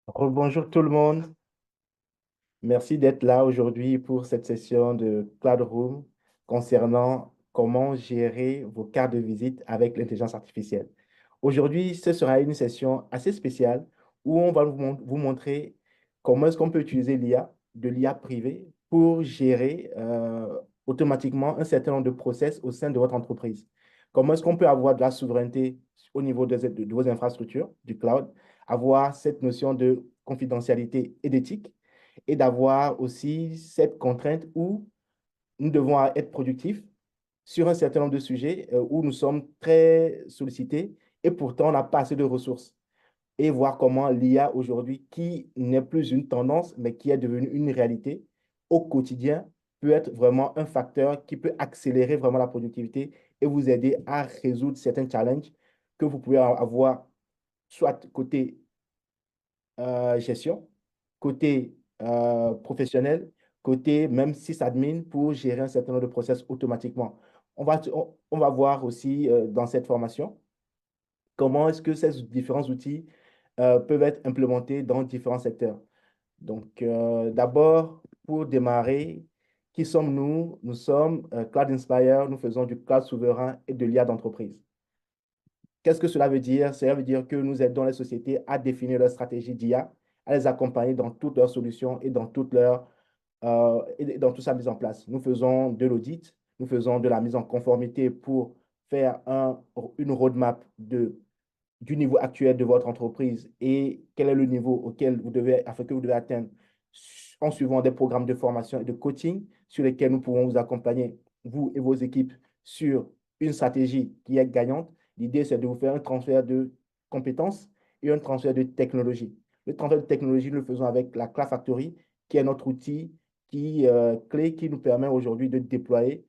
Rebonjour tout le monde. Merci d'être là aujourd'hui pour cette session de Cloud Room concernant comment gérer vos cartes de visite avec l'intelligence artificielle. Aujourd'hui, ce sera une session assez spéciale où on va vous montrer comment est-ce qu'on peut utiliser l'IA, de l'IA privée, pour gérer automatiquement un certain nombre de process au sein de votre entreprise. Comment est-ce qu'on peut avoir de la souveraineté au niveau de vos infrastructures, du cloud, avoir cette notion de confidentialité et d'éthique et d'avoir aussi cette contrainte où nous devons être productifs sur un certain nombre de sujets où nous sommes très sollicités et pourtant on n'a pas assez de ressources. Et voir comment l'IA aujourd'hui, qui n'est plus une tendance, mais qui est devenue une réalité au quotidien, peut être vraiment un facteur qui peut accélérer vraiment la productivité et vous aider à résoudre certains challenges que vous pouvez avoir soit côté gestion, côté professionnel, côté même sysadmin pour gérer un certain nombre de process automatiquement. On va voir aussi dans cette formation comment est-ce que ces différents outils peuvent être implémentés dans différents secteurs. Donc, d'abord, pour démarrer, qui sommes-nous? Nous sommes Cloud Inspire, nous faisons du cloud souverain et de l'IA d'entreprise. Qu'est-ce que cela veut dire? Cela veut dire que nous aidons les sociétés à définir leur stratégie d'IA, à les accompagner dans toutes leurs solutions et et dans toute sa mise en place. Nous faisons de l'audit, nous faisons de la mise en conformité pour faire une roadmap du niveau actuel de votre entreprise et quel est le niveau afin que vous devez atteindre en suivant des programmes de formation et de coaching sur lesquels nous pouvons vous accompagner, vous et vos équipes, sur une stratégie qui est gagnante. L'idée, c'est de vous faire un transfert de compétences et un transfert de technologie. Le transfert de technologie, nous le faisons avec la Cloud Factory, qui est notre outil clé qui nous permet aujourd'hui de déployer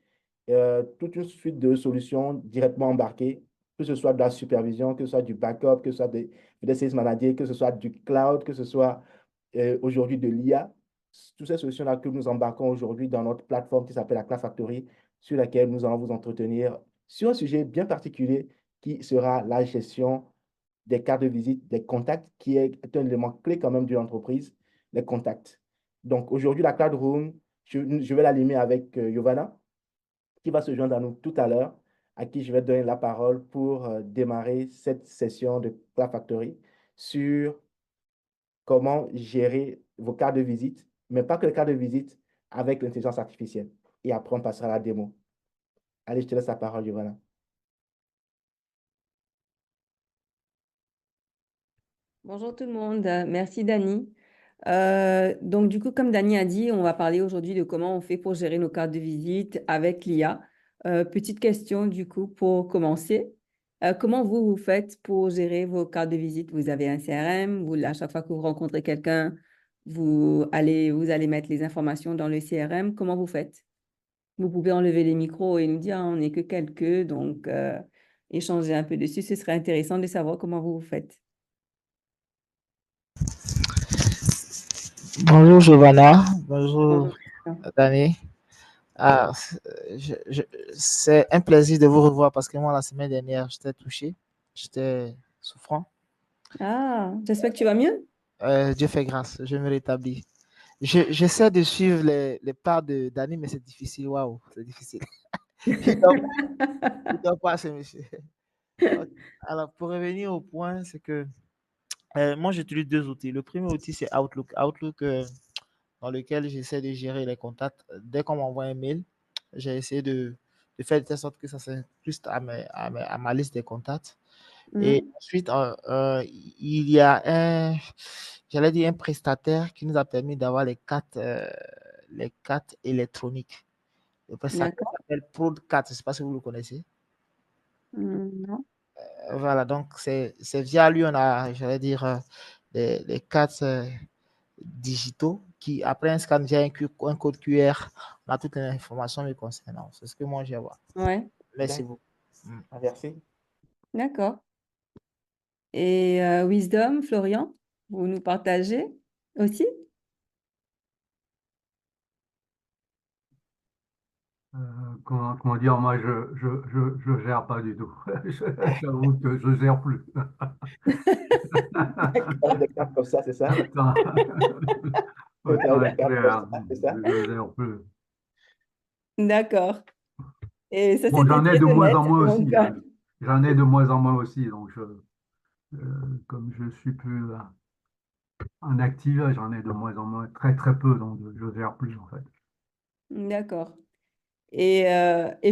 toute une suite de solutions directement embarquées, que ce soit de la supervision, que ce soit du backup, que ce soit des sales managers, que ce soit du cloud, que ce soit aujourd'hui de l'IA. Toutes ces solutions-là que nous embarquons aujourd'hui dans notre plateforme qui s'appelle la Cloud Factory, sur laquelle nous allons vous entretenir sur un sujet bien particulier qui sera la gestion des cartes de visite, des contacts, qui est un élément clé quand même de l'entreprise, les contacts. Donc aujourd'hui, la Cloud Room, je vais l'animer avec Giovanna, qui va se joindre à nous tout à l'heure, à qui je vais donner la parole pour démarrer cette session de Cloud Factory sur comment gérer vos cartes de visite, mais pas que les cartes de visite, avec l'intelligence artificielle. Et après, on passera à la démo. Allez, je te laisse la parole, Giovanna. Bonjour tout le monde, merci Dani. Donc du coup, comme Dani a dit, on va parler aujourd'hui de comment on fait pour gérer nos cartes de visite avec l'IA. Petite question du coup pour commencer. Comment vous faites pour gérer vos cartes de visite? Vous avez un CRM, à chaque fois que vous rencontrez quelqu'un, vous allez mettre les informations dans le CRM. Comment vous faites? Vous pouvez enlever les micros et nous dire, ah, on n'est que quelques, donc échanger un peu dessus. Ce serait intéressant de savoir comment vous faites. Bonjour Giovanna, bonjour Bonjour, Christian. Dani. Ah, c'est un plaisir de vous revoir parce que moi, la semaine dernière, j'étais touché, j'étais souffrant. Ah, j'espère que tu vas mieux. Dieu fait grâce, je me rétablis. J'essaie de suivre les pas de Dani, mais c'est difficile. Waouh, c'est difficile. Il dort pas, ce monsieur. Ok. Alors, pour revenir au point, c'est que moi, j'utilise deux outils. Le premier outil, c'est Outlook. Outlook, dans lequel j'essaie de gérer les contacts. Dès qu'on m'envoie un mail, j'ai essayé de faire de telle sorte que ça s'incruste à ma liste des contacts. Et Mhm. ensuite, il y a j'allais dire un prestataire qui nous a permis d'avoir les cartes électroniques. Le prestataire D'accord. s'appelle Prodcat, je ne sais pas si vous le connaissez. Non. Voilà, donc c'est via lui, on a, j'allais dire, les cartes digitaux qui, après un scan via un code QR, on a toutes les informations me concernant. C'est ce que moi j'ai à voir. Ouais, Merci D'ac- beaucoup. Mm. Merci. d'accord. Et Wisdom, Florian, vous nous partagez aussi? comment dire, moi, je gère pas du tout. J'avoue que je gère plus. Avec des cartes comme ça, c'est ça? Autant, Vous autant travaillez des être cartes comme clair, ça, c'est ça? je gère plus. D'accord. Et ça, Bon, c'était j'en ai très de moins honnête. en moins aussi, Donc, hein. J'en ai de moins en moins aussi. Donc, comme je suis plus en active, j'en ai de moins en moins, très très peu. Donc, je gère plus en fait. d'accord. Et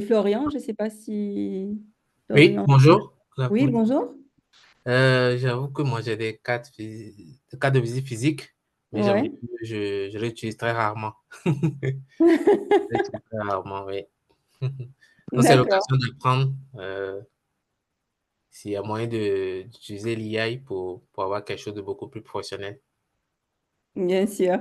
Florian, je ne sais pas si Oui, Florian. bonjour. Oui, bonjour. J'avoue que moi, j'ai des cartes de visite physiques, mais Ouais. je l'utilise très rarement. Je l'utilise très rarement, oui. Donc, c'est D'accord, l'occasion d'apprendre s'il y a moyen d'utiliser l'IA pour avoir quelque chose de beaucoup plus professionnel. bien sûr.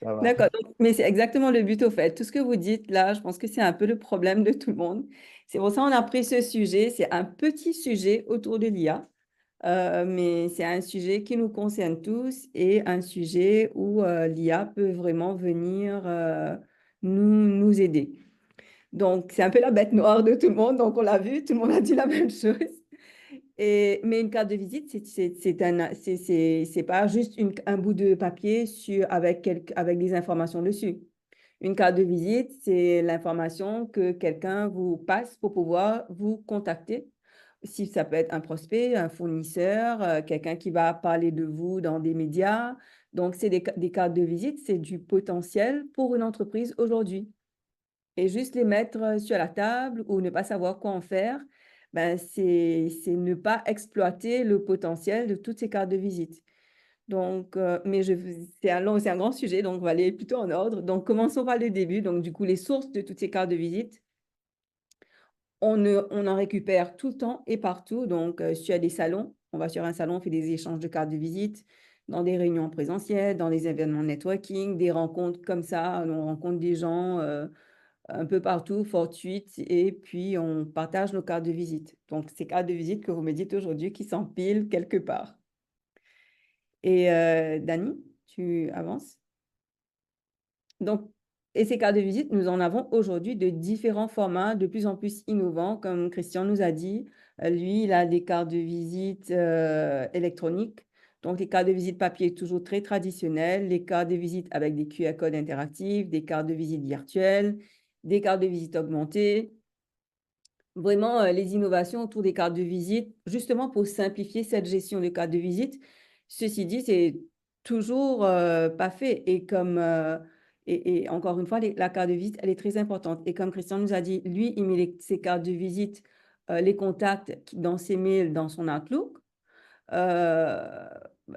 Ça va. D'accord. Mais c'est exactement le but au fait. Tout ce que vous dites là, je pense que c'est un peu le problème de tout le monde. C'est pour ça qu'on a pris ce sujet. C'est un petit sujet autour de l'IA, mais c'est un sujet qui nous concerne tous et un sujet où l'IA peut vraiment venir nous aider. Donc, c'est un peu la bête noire de tout le monde. Donc, on l'a vu, tout le monde a dit la même chose. Mais une carte de visite, c'est pas juste un bout de papier avec des informations dessus. Une carte de visite, c'est l'information que quelqu'un vous passe pour pouvoir vous contacter. Si ça peut être un prospect, un fournisseur, quelqu'un qui va parler de vous dans des médias. Donc, c'est des cartes de visite, c'est du potentiel pour une entreprise aujourd'hui. Et juste les mettre sur la table ou ne pas savoir quoi en faire, ben c'est ne pas exploiter le potentiel de toutes ces cartes de visite. Donc, c'est un grand sujet, donc on va aller plutôt en ordre. Donc, commençons par le début. Donc, du coup, les sources de toutes ces cartes de visite, on en récupère tout le temps et partout. Donc, sur des salons, on va sur un salon, on fait des échanges de cartes de visite, dans des réunions présentielles, dans les événements networking, des rencontres comme ça, on rencontre des gens un peu partout, fortuite, et puis on partage nos cartes de visite. Donc, ces cartes de visite que vous me dites aujourd'hui qui s'empilent quelque part. Et Dani, tu avances. Donc, et ces cartes de visite, nous en avons aujourd'hui de différents formats, de plus en plus innovants, comme Christian nous a dit. Lui, il a des cartes de visite électroniques. Donc, les cartes de visite papier, toujours très traditionnelles. Les cartes de visite avec des QR codes interactifs, des cartes de visite virtuelles, des cartes de visite augmentées. Vraiment, les innovations autour des cartes de visite, justement pour simplifier cette gestion de cartes de visite. Ceci dit, c'est toujours pas fait. Et encore une fois, la carte de visite, elle est très importante. Et comme Christian nous a dit, lui, il met ses cartes de visite, les contacts dans ses mails, dans son Outlook.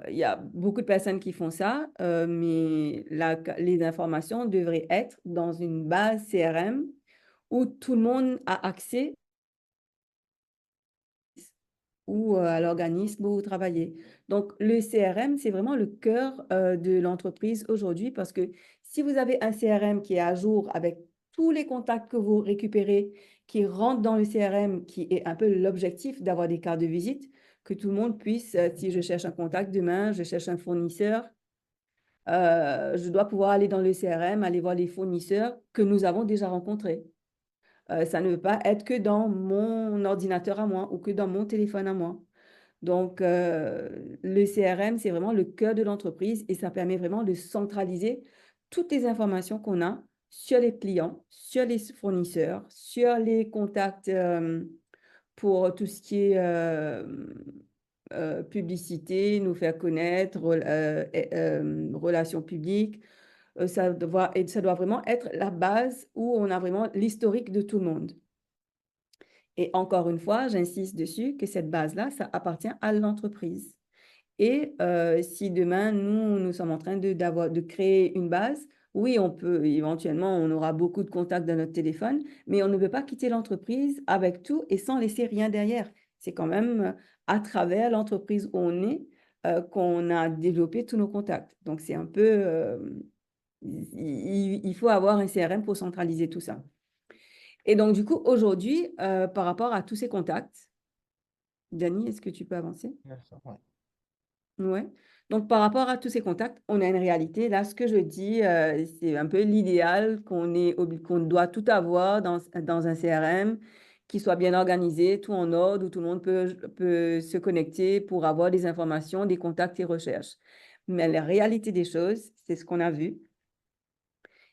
Il y a beaucoup de personnes qui font ça, mais les informations devraient être dans une base CRM où tout le monde a accès ou à l'organisme où vous travaillez. Donc, le CRM, c'est vraiment le cœur de l'entreprise aujourd'hui parce que si vous avez un CRM qui est à jour avec tous les contacts que vous récupérez, qui rentrent dans le CRM, qui est un peu l'objectif d'avoir des cartes de visite, que tout le monde puisse, si je cherche un contact demain, je cherche un fournisseur, je dois pouvoir aller dans le CRM, aller voir les fournisseurs que nous avons déjà rencontrés. Ça ne veut pas être que dans mon ordinateur à moi ou que dans mon téléphone à moi. Donc, le CRM, c'est vraiment le cœur de l'entreprise et ça permet vraiment de centraliser toutes les informations qu'on a sur les clients, sur les fournisseurs, sur les contacts pour tout ce qui est publicité, nous faire connaître, relations publiques. Ça doit vraiment être la base où on a vraiment l'historique de tout le monde. Et encore une fois, j'insiste dessus que cette base-là, ça appartient à l'entreprise. Et si demain, nous sommes en train de créer une base, oui, on peut, éventuellement, on aura beaucoup de contacts dans notre téléphone, mais on ne peut pas quitter l'entreprise avec tout et sans laisser rien derrière. C'est quand même à travers l'entreprise où on est qu'on a développé tous nos contacts. Donc, c'est un peu, il faut avoir un CRM pour centraliser tout ça. Et donc, du coup, aujourd'hui, par rapport à tous ces contacts, Dani, est-ce que tu peux avancer? Ouais. Ouais. Donc, par rapport à tous ces contacts, on a une réalité. Là, ce que je dis, c'est un peu l'idéal qu'on doit tout avoir dans un CRM, qui soit bien organisé, tout en ordre, où tout le monde peut se connecter pour avoir des informations, des contacts et recherches. Mais la réalité des choses, c'est ce qu'on a vu,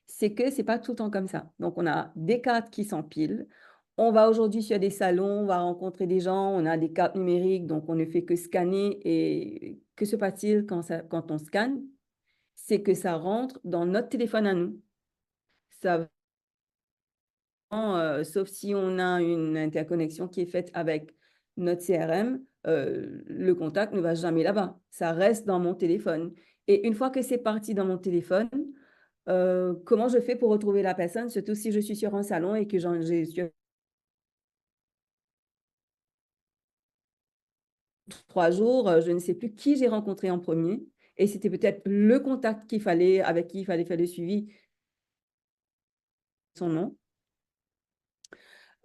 c'est que c'est pas tout le temps comme ça. Donc, on a des cartes qui s'empilent. On va aujourd'hui sur des salons, on va rencontrer des gens, on a des cartes numériques, donc on ne fait que scanner. Et que se passe-t-il quand on scanne? C'est que ça rentre dans notre téléphone à nous. Ça, sauf si on a une interconnexion qui est faite avec notre CRM, le contact ne va jamais là-bas. Ça reste dans mon téléphone. Et une fois que c'est parti dans mon téléphone, comment je fais pour retrouver la personne, surtout si je suis sur un salon et que j'ai sur 3 jours, je ne sais plus qui j'ai rencontré en premier. Et c'était peut-être le contact avec qui il fallait faire le suivi, son nom.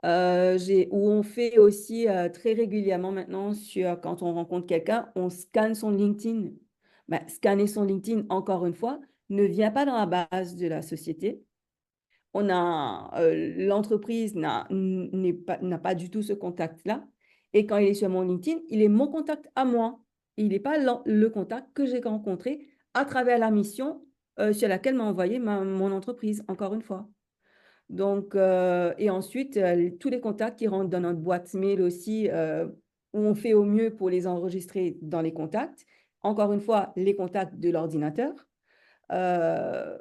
Où on fait aussi très régulièrement maintenant, quand on rencontre quelqu'un, on scanne son LinkedIn. Ben, scanner son LinkedIn, encore une fois, ne vient pas dans la base de la société. L'entreprise n'a pas du tout ce contact-là. Et quand il est sur mon LinkedIn, il est mon contact à moi. Il n'est pas le contact que j'ai rencontré à travers la mission sur laquelle m'a envoyé mon entreprise, encore une fois. Donc, et ensuite, tous les contacts qui rentrent dans notre boîte mail aussi, où on fait au mieux pour les enregistrer dans les contacts. Encore une fois, les contacts de l'ordinateur. Euh,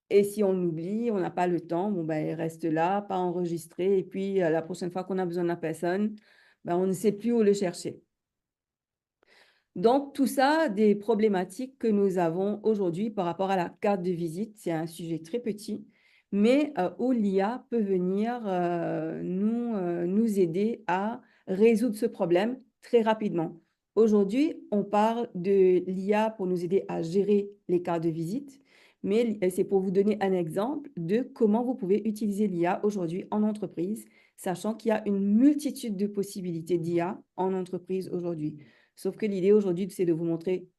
et si on oublie, on n'a pas le temps, bon, ben, il reste là, pas enregistré. Et puis, la prochaine fois qu'on a besoin de la personne, ben, on ne sait plus où le chercher. Donc, tout ça, des problématiques que nous avons aujourd'hui par rapport à la carte de visite. C'est un sujet très petit, mais où l'IA peut venir nous aider à résoudre ce problème très rapidement. Aujourd'hui, on parle de l'IA pour nous aider à gérer les cartes de visite, mais c'est pour vous donner un exemple de comment vous pouvez utiliser l'IA aujourd'hui en entreprise, sachant qu'il y a une multitude de possibilités d'IA en entreprise aujourd'hui. Sauf que l'idée aujourd'hui, c'est de vous montrer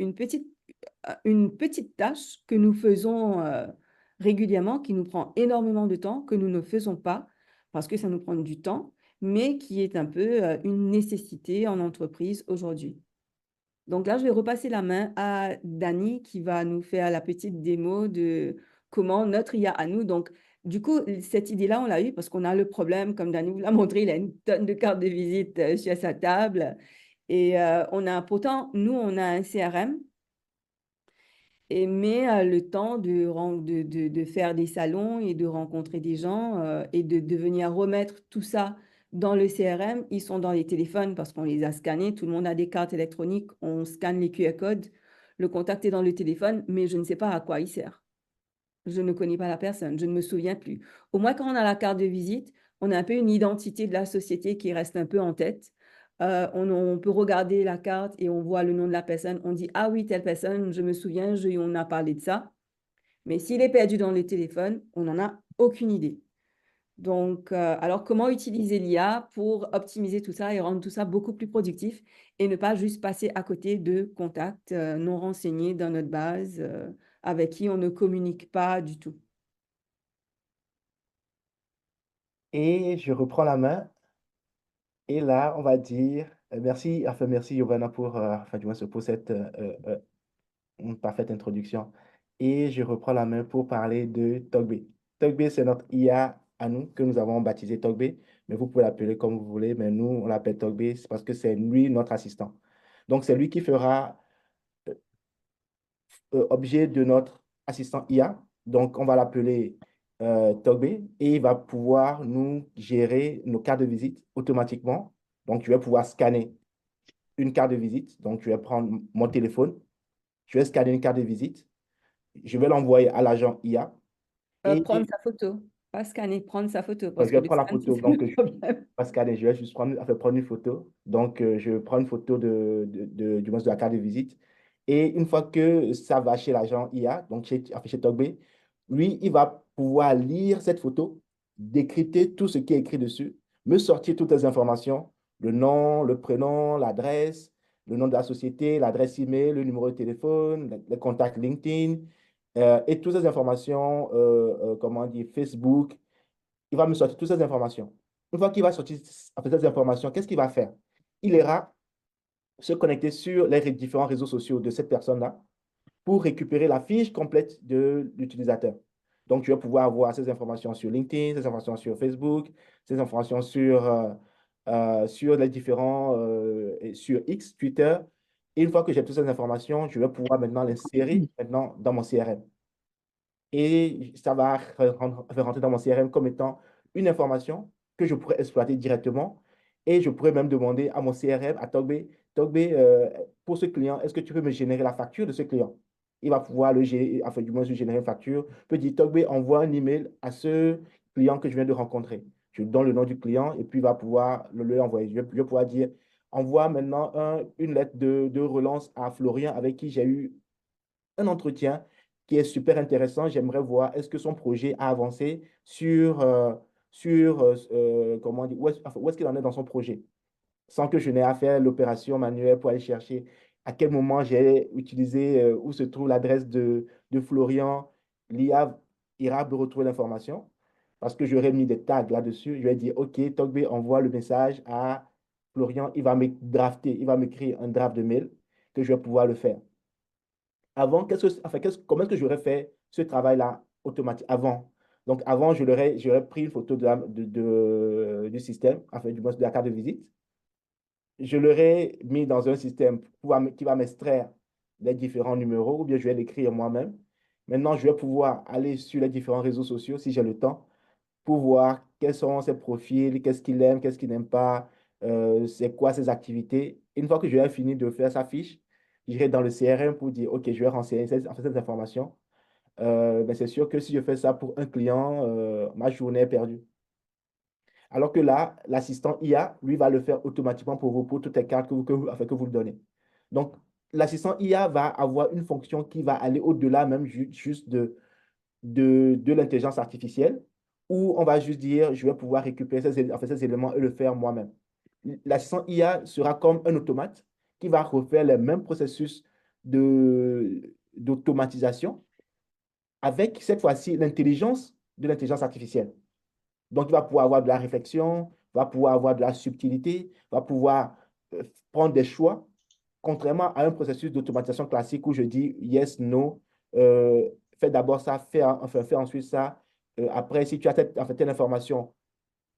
une petite tâche que nous faisons régulièrement, qui nous prend énormément de temps, que nous ne faisons pas parce que ça nous prend du temps, mais qui est un peu une nécessité en entreprise aujourd'hui. Donc là, je vais repasser la main à Dani qui va nous faire la petite démo de comment notre IA à nous. Donc, du coup, cette idée-là, on l'a eue parce qu'on a le problème, comme Dani vous l'a montré, il a une tonne de cartes de visite sur sa table. Et pourtant, nous, on a un CRM, mais le temps de faire des salons et de rencontrer des gens et de venir remettre tout ça dans le CRM, ils sont dans les téléphones parce qu'on les a scannés. Tout le monde a des cartes électroniques, on scanne les QR codes. Le contact est dans le téléphone, mais je ne sais pas à quoi il sert. Je ne connais pas la personne, je ne me souviens plus. Au moins, quand on a la carte de visite, on a un peu une identité de la société qui reste un peu en tête. On peut regarder la carte et on voit le nom de la personne. On dit, ah oui, telle personne, je me souviens, on a parlé de ça. Mais s'il est perdu dans le téléphone, on n'en a aucune idée. Donc, alors, comment utiliser l'IA pour optimiser tout ça et rendre tout ça beaucoup plus productif et ne pas juste passer à côté de contacts non renseignés dans notre base avec qui on ne communique pas du tout. Et je reprends la main. Et là, on va dire merci Giovanna du moins, pour cette une parfaite introduction. Et je reprends la main pour parler de Togbé. Togbé, c'est notre IA à nous que nous avons baptisé Togbé, mais vous pouvez l'appeler comme vous voulez, mais nous, on l'appelle Togbé, c'est parce que c'est lui notre assistant. Donc, c'est lui qui fera objet de notre assistant IA. Donc, on va l'appeler Togbé et il va pouvoir nous gérer nos cartes de visite automatiquement. Donc, je vais pouvoir scanner une carte de visite. Donc, je vais prendre mon téléphone, je vais scanner une carte de visite, je vais l'envoyer à l'agent IA et Prendre sa photo, pas scanner, prendre sa photo, je parce que vais le prendre la scan, photo. c'est Donc, le problème. pas scanner, je vais juste prendre une photo. Donc, je prends une photo du moins de la carte de visite. Et une fois que ça va chez l'agent IA, donc chez Togbé, lui, il va pouvoir lire cette photo, décrypter tout ce qui est écrit dessus, me sortir toutes les informations, le nom, le prénom, l'adresse, le nom de la société, l'adresse email, le numéro de téléphone, le contact LinkedIn, et toutes ces informations, comment dire, Facebook. Il va me sortir toutes ces informations. Une fois qu'il va sortir ces informations, qu'est-ce qu'il va faire? Il ira se connecter sur les différents réseaux sociaux de cette personne-là pour récupérer la fiche complète de l'utilisateur. Donc, tu vas pouvoir avoir ces informations sur LinkedIn, ces informations sur Facebook, ces informations sur les différents, sur X, Twitter. Et une fois que j'ai toutes ces informations, je vais pouvoir maintenant l'insérer maintenant dans mon CRM. Et ça va rentrer dans mon CRM comme étant une information que je pourrais exploiter directement. Et je pourrais même demander à mon CRM, à Togbe, Togbe, pour ce client, est-ce que tu peux me générer la facture de ce client? Il va pouvoir le générer, enfin, du moins, je générer une facture. Il peut dire, Togbe, envoie un email à ce client que je viens de rencontrer. Je donne le nom du client et puis il va pouvoir le envoyer. Je vais pouvoir dire, envoie maintenant une lettre de relance à Florian avec qui j'ai eu un entretien qui est super intéressant. J'aimerais voir est-ce que son projet a avancé comment dire, où est-ce qu'il en est dans son projet, sans que je n'ai à faire l'opération manuelle pour aller chercher à quel moment j'ai utilisé, où se trouve l'adresse de Florian. L'IA ira me retrouver l'information parce que j'aurais mis des tags là-dessus. Je vais dire, OK, Togbe envoie le message à Florian. Il va me drafter, il va m'écrire un draft de mail que je vais pouvoir le faire. Avant, comment est-ce que j'aurais fait ce travail-là automatique avant? Donc, avant, j'aurais pris une photo du système, enfin, du moins de la carte de visite. Je l'aurais mis dans un système qui va m'extraire les différents numéros, ou bien je vais l'écrire moi-même. Maintenant, je vais pouvoir aller sur les différents réseaux sociaux si j'ai le temps pour voir quels sont ses profils, qu'est-ce qu'il aime, qu'est-ce qu'il n'aime pas, c'est quoi ses activités. Une fois que je vais fini de faire sa fiche, j'irai dans le CRM pour dire, OK, je vais renseigner ces informations. Mais c'est sûr que si je fais ça pour un client, ma journée est perdue. Alors que là, l'assistant IA, lui, va le faire automatiquement pour vous, pour toutes les cartes que vous le donnez. Donc, l'assistant IA va avoir une fonction qui va aller au-delà même juste de l'intelligence artificielle, où on va juste dire, je vais pouvoir récupérer ces éléments et le faire moi-même. L'assistant IA sera comme un automate qui va refaire les mêmes processus d'automatisation avec cette fois-ci l'intelligence de l'intelligence artificielle. Donc, il va pouvoir avoir de la réflexion, va pouvoir avoir de la subtilité, va pouvoir prendre des choix, contrairement à un processus d'automatisation classique où je dis yes, no, fais d'abord ça, fais ensuite ça. Après, si tu as telle information,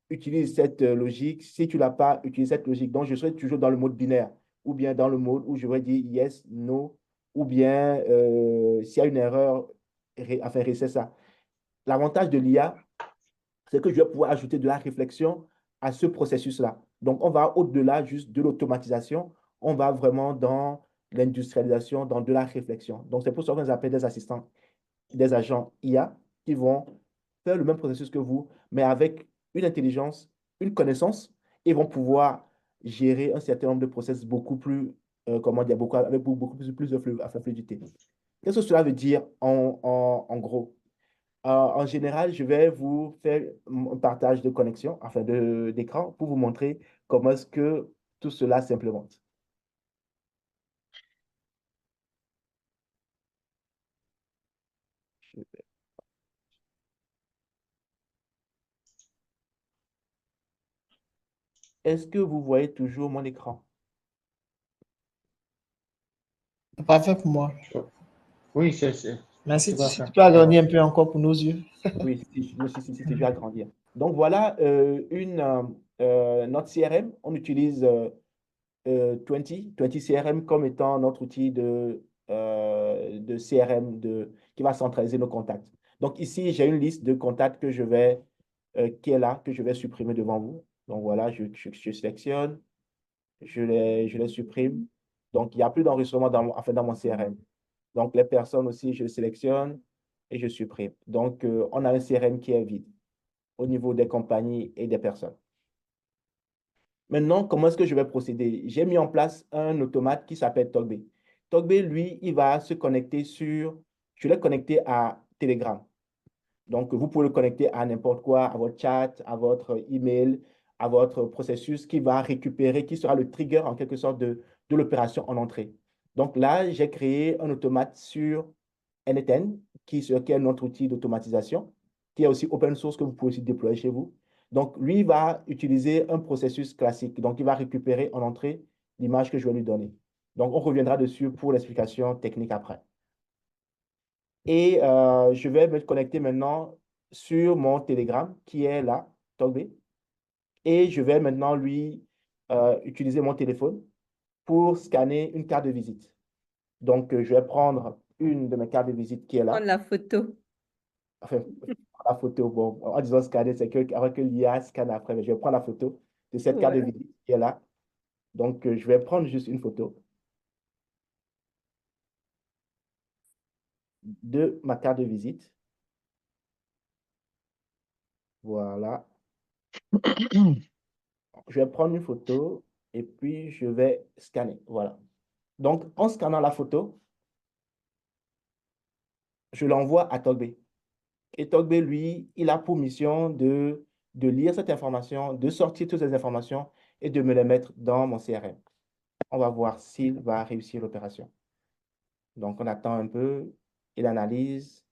utilise cette logique. Si tu ne l'as pas, utilise cette logique. Donc, je serai toujours dans le mode binaire ou bien dans le mode où je vais dire yes, no, ou bien s'il y a une erreur, reset ça. L'avantage de l'IA, c'est que je vais pouvoir ajouter de la réflexion à ce processus-là. Donc, on va au-delà juste de l'automatisation, on va vraiment dans l'industrialisation, dans de la réflexion. Donc, c'est pour ça qu'on appelle des assistants, des agents IA qui vont faire le même processus que vous, mais avec une intelligence, une connaissance, et vont pouvoir gérer un certain nombre de process beaucoup plus, comment dire, avec beaucoup plus de fluidité. Qu'est-ce que cela veut dire en gros? En général, je vais vous faire un partage de connexion, enfin d'écran, pour vous montrer comment est-ce que tout cela s'implémente. Est-ce que vous voyez toujours mon écran? Parfait pour moi. Oui, Merci. tout à Si fait. tu peux agrandir un peu encore pour nos yeux. Oui, si je vais agrandir. Donc voilà notre CRM. On utilise 20 CRM comme étant notre outil de CRM qui va centraliser nos contacts. Donc ici, j'ai une liste de contacts qui est là, que je vais supprimer devant vous. Donc voilà, je sélectionne, je les supprime. Donc il n'y a plus d'enregistrement dans mon CRM. Donc les personnes aussi, je sélectionne et je supprime. Donc on a un CRM qui est vide au niveau des compagnies et des personnes. Maintenant, comment est-ce que je vais procéder? J'ai mis en place un automate qui s'appelle Togbe. Togbe, lui, il va se connecter je l'ai connecté à Telegram. Donc, vous pouvez le connecter à n'importe quoi, à votre chat, à votre email, à votre processus qui va récupérer, qui sera le trigger en quelque sorte de l'opération en entrée. Donc là, j'ai créé un automate sur NetN, qui est notre outil d'automatisation, qui est aussi open source que vous pouvez aussi déployer chez vous. Donc, lui va utiliser un processus classique. Donc, il va récupérer en entrée l'image que je vais lui donner. Donc, on reviendra dessus pour l'explication technique après. Et je vais me connecter maintenant sur mon Telegram qui est là, Togbé. Et je vais maintenant lui utiliser mon téléphone pour scanner une carte de visite. Donc, je vais prendre une de mes cartes de visite qui est Prendre là. la photo. Enfin, la photo, bon, en disant scanner, c'est que l'IA scanne après, mais je vais prendre la photo de cette carte de Voilà. visite qui est là. Donc, je vais prendre juste une photo de ma carte de visite. Voilà. Je vais prendre une photo et puis je vais scanner. Voilà. Donc, en scannant la photo, je l'envoie à Togbé. Et Togbé, lui, il a pour mission de lire cette information, de sortir toutes ces informations et de me les mettre dans mon CRM. On va voir s'il va réussir l'opération. Donc, on attend un peu, il analyse.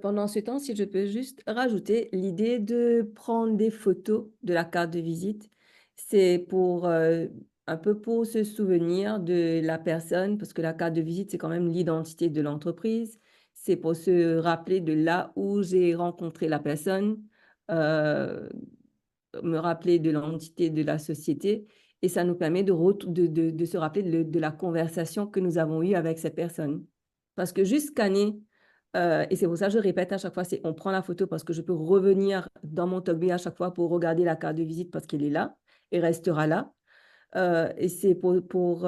Pendant ce temps, si je peux juste rajouter l'idée de prendre des photos de la carte de visite, c'est pour un peu pour se souvenir de la personne, parce que la carte de visite, c'est quand même l'identité de l'entreprise. C'est pour se rappeler de là où j'ai rencontré la personne, euh, me rappeler de l'entité de la société, et ça nous permet de se rappeler de la conversation que nous avons eue avec cette personne. Parce que juste scanner, et c'est pour ça que je répète à chaque fois, c'est on prend la photo parce que je peux revenir dans mon Togbé à chaque fois pour regarder la carte de visite parce qu'elle est là et restera là. Et c'est pour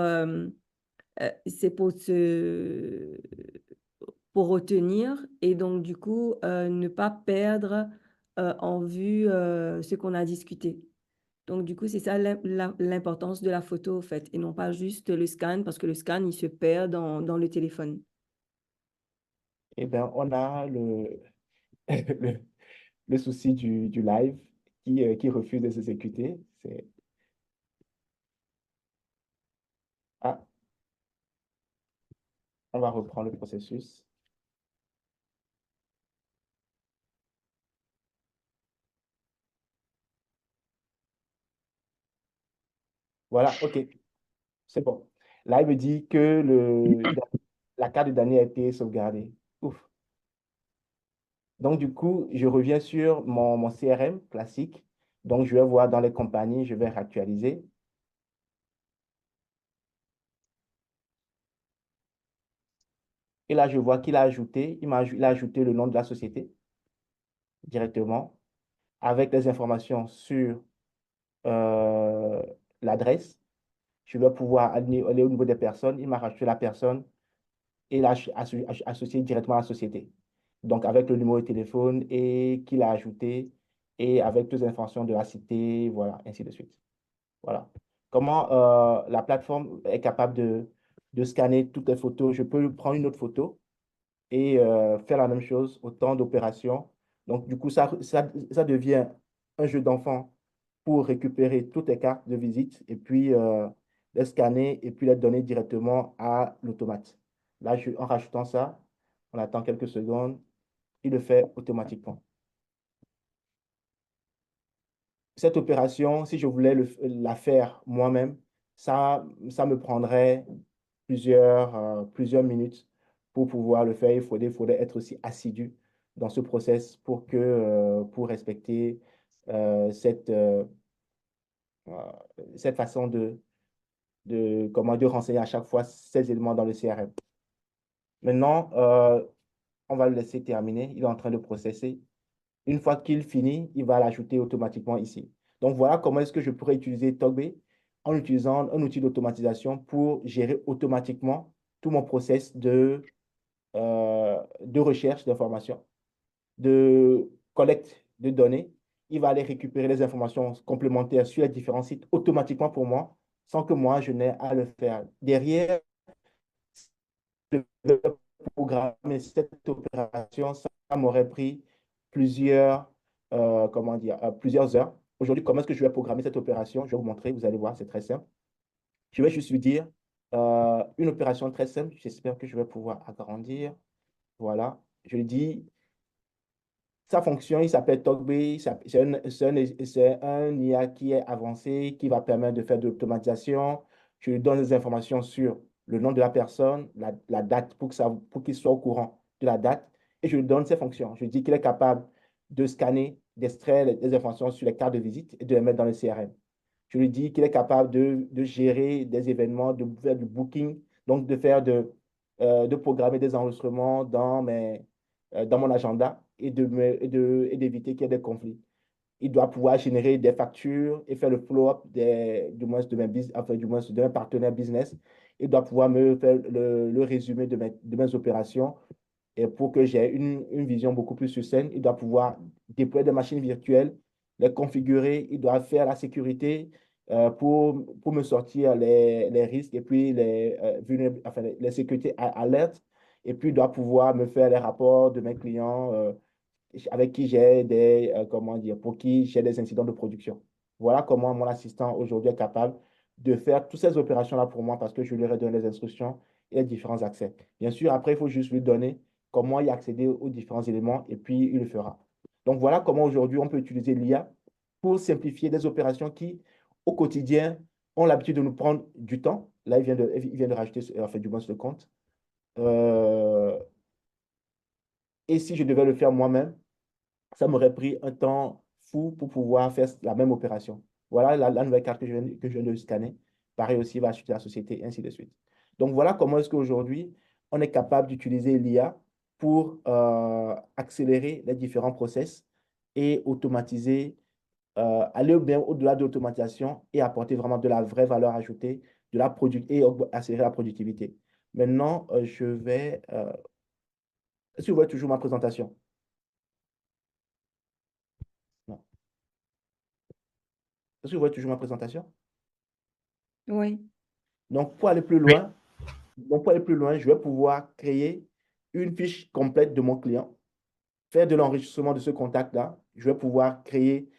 retenir et donc du coup ne pas perdre en vue ce qu'on a discuté. Donc du coup, c'est ça l'importance de la photo, en fait, et non pas juste le scan, parce que le scan, il se perd dans le téléphone. Eh bien, on a le, le souci du live qui refuse de s'exécuter. Ah, on va reprendre le processus. Voilà, OK, c'est bon. Là, il me dit que la carte de Dani a été sauvegardée. Ouf. Donc, du coup, je reviens sur mon CRM classique. Donc, je vais voir dans les compagnies, je vais réactualiser. Et là, je vois qu'il a ajouté, il a ajouté le nom de la société directement avec les informations sur euh, l'adresse. Je vais pouvoir aller au niveau des personnes. Il m'a rajouté la personne et l'a associé directement à la société. Donc, avec le numéro de téléphone et qu'il a ajouté et avec toutes les informations de la cité, voilà, ainsi de suite. Voilà. Comment la plateforme est capable de scanner toutes les photos. Je peux prendre une autre photo et faire la même chose, autant d'opérations. Donc, du coup, ça devient un jeu d'enfant pour récupérer toutes les cartes de visite et puis les scanner et puis les donner directement à l'automate. Là, en rajoutant ça, on attend quelques secondes, il le fait automatiquement. Cette opération, si je voulais la faire moi-même, ça me prendrait plusieurs minutes pour pouvoir le faire. Il faudrait être aussi assidu dans ce process pour respecter euh, cette, euh, euh, cette façon de renseigner à chaque fois ces éléments dans le CRM. Maintenant, on va le laisser terminer. Il est en train de processer. Une fois qu'il finit, il va l'ajouter automatiquement ici. Donc, voilà comment est-ce que je pourrais utiliser Togbé en utilisant un outil d'automatisation pour gérer automatiquement tout mon process de recherche d'informations, de collecte de données. Il va aller récupérer les informations complémentaires sur les différents sites automatiquement pour moi, sans que moi, je n'ai à le faire. Derrière, programmer cette opération, ça m'aurait pris plusieurs comment dire, plusieurs heures. Aujourd'hui, comment est-ce que je vais programmer cette opération? Je vais vous montrer, vous allez voir, c'est très simple. Je vais juste lui dire une opération très simple. J'espère que je vais pouvoir agrandir. Voilà. Je lui dis, sa fonction, il s'appelle TalkBee. C'est un IA qui est avancé, qui va permettre de faire de l'automatisation. Je lui donne des informations sur le nom de la personne, la date, pour qu'il soit au courant de la date. Et je lui donne ses fonctions. Je lui dis qu'il est capable de scanner, d'extraire les informations sur les cartes de visite et de les mettre dans le CRM. Je lui dis qu'il est capable de gérer des événements, de faire du booking, donc de programmer des enregistrements dans mon agenda et d'éviter qu'il y ait des conflits. Il doit pouvoir générer des factures et faire le follow-up du moins du moins de mes partenaires business. Il doit pouvoir me faire le résumé de mes opérations. Et pour que j'ai une vision beaucoup plus succincte, il doit pouvoir déployer des machines virtuelles, les configurer, il doit faire la sécurité pour me sortir les risques et puis les sécurités alertes. Et puis, il doit pouvoir me faire les rapports de mes clients avec qui j'ai comment dire, pour qui j'ai des incidents de production. Voilà comment mon assistant aujourd'hui est capable de faire toutes ces opérations-là pour moi parce que je lui ai donné les instructions et les différents accès. Bien sûr, après, il faut juste lui donner comment y accéder aux différents éléments et puis il le fera. Donc voilà comment aujourd'hui on peut utiliser l'IA pour simplifier des opérations qui, au quotidien, ont l'habitude de nous prendre du temps. Là, il vient de rajouter, enfin, du moins sur le compte. Euh, et si je devais le faire moi-même, ça m'aurait pris un temps fou pour pouvoir faire la même opération. Voilà la nouvelle carte que je viens de scanner. Pareil aussi, va acheter la société, ainsi de suite. Donc voilà comment est-ce qu'aujourd'hui, on est capable d'utiliser l'IA pour accélérer les différents process et automatiser, aller bien au-delà de l'automatisation et apporter vraiment de la vraie valeur ajoutée et accélérer la productivité. Maintenant, est-ce que vous voyez toujours ma présentation? Non. Est-ce que vous voyez toujours ma présentation? Oui. Donc, pour aller plus Oui. loin, je vais pouvoir créer une fiche complète de mon client, faire de l'enregistrement de ce contact-là. Je vais pouvoir créer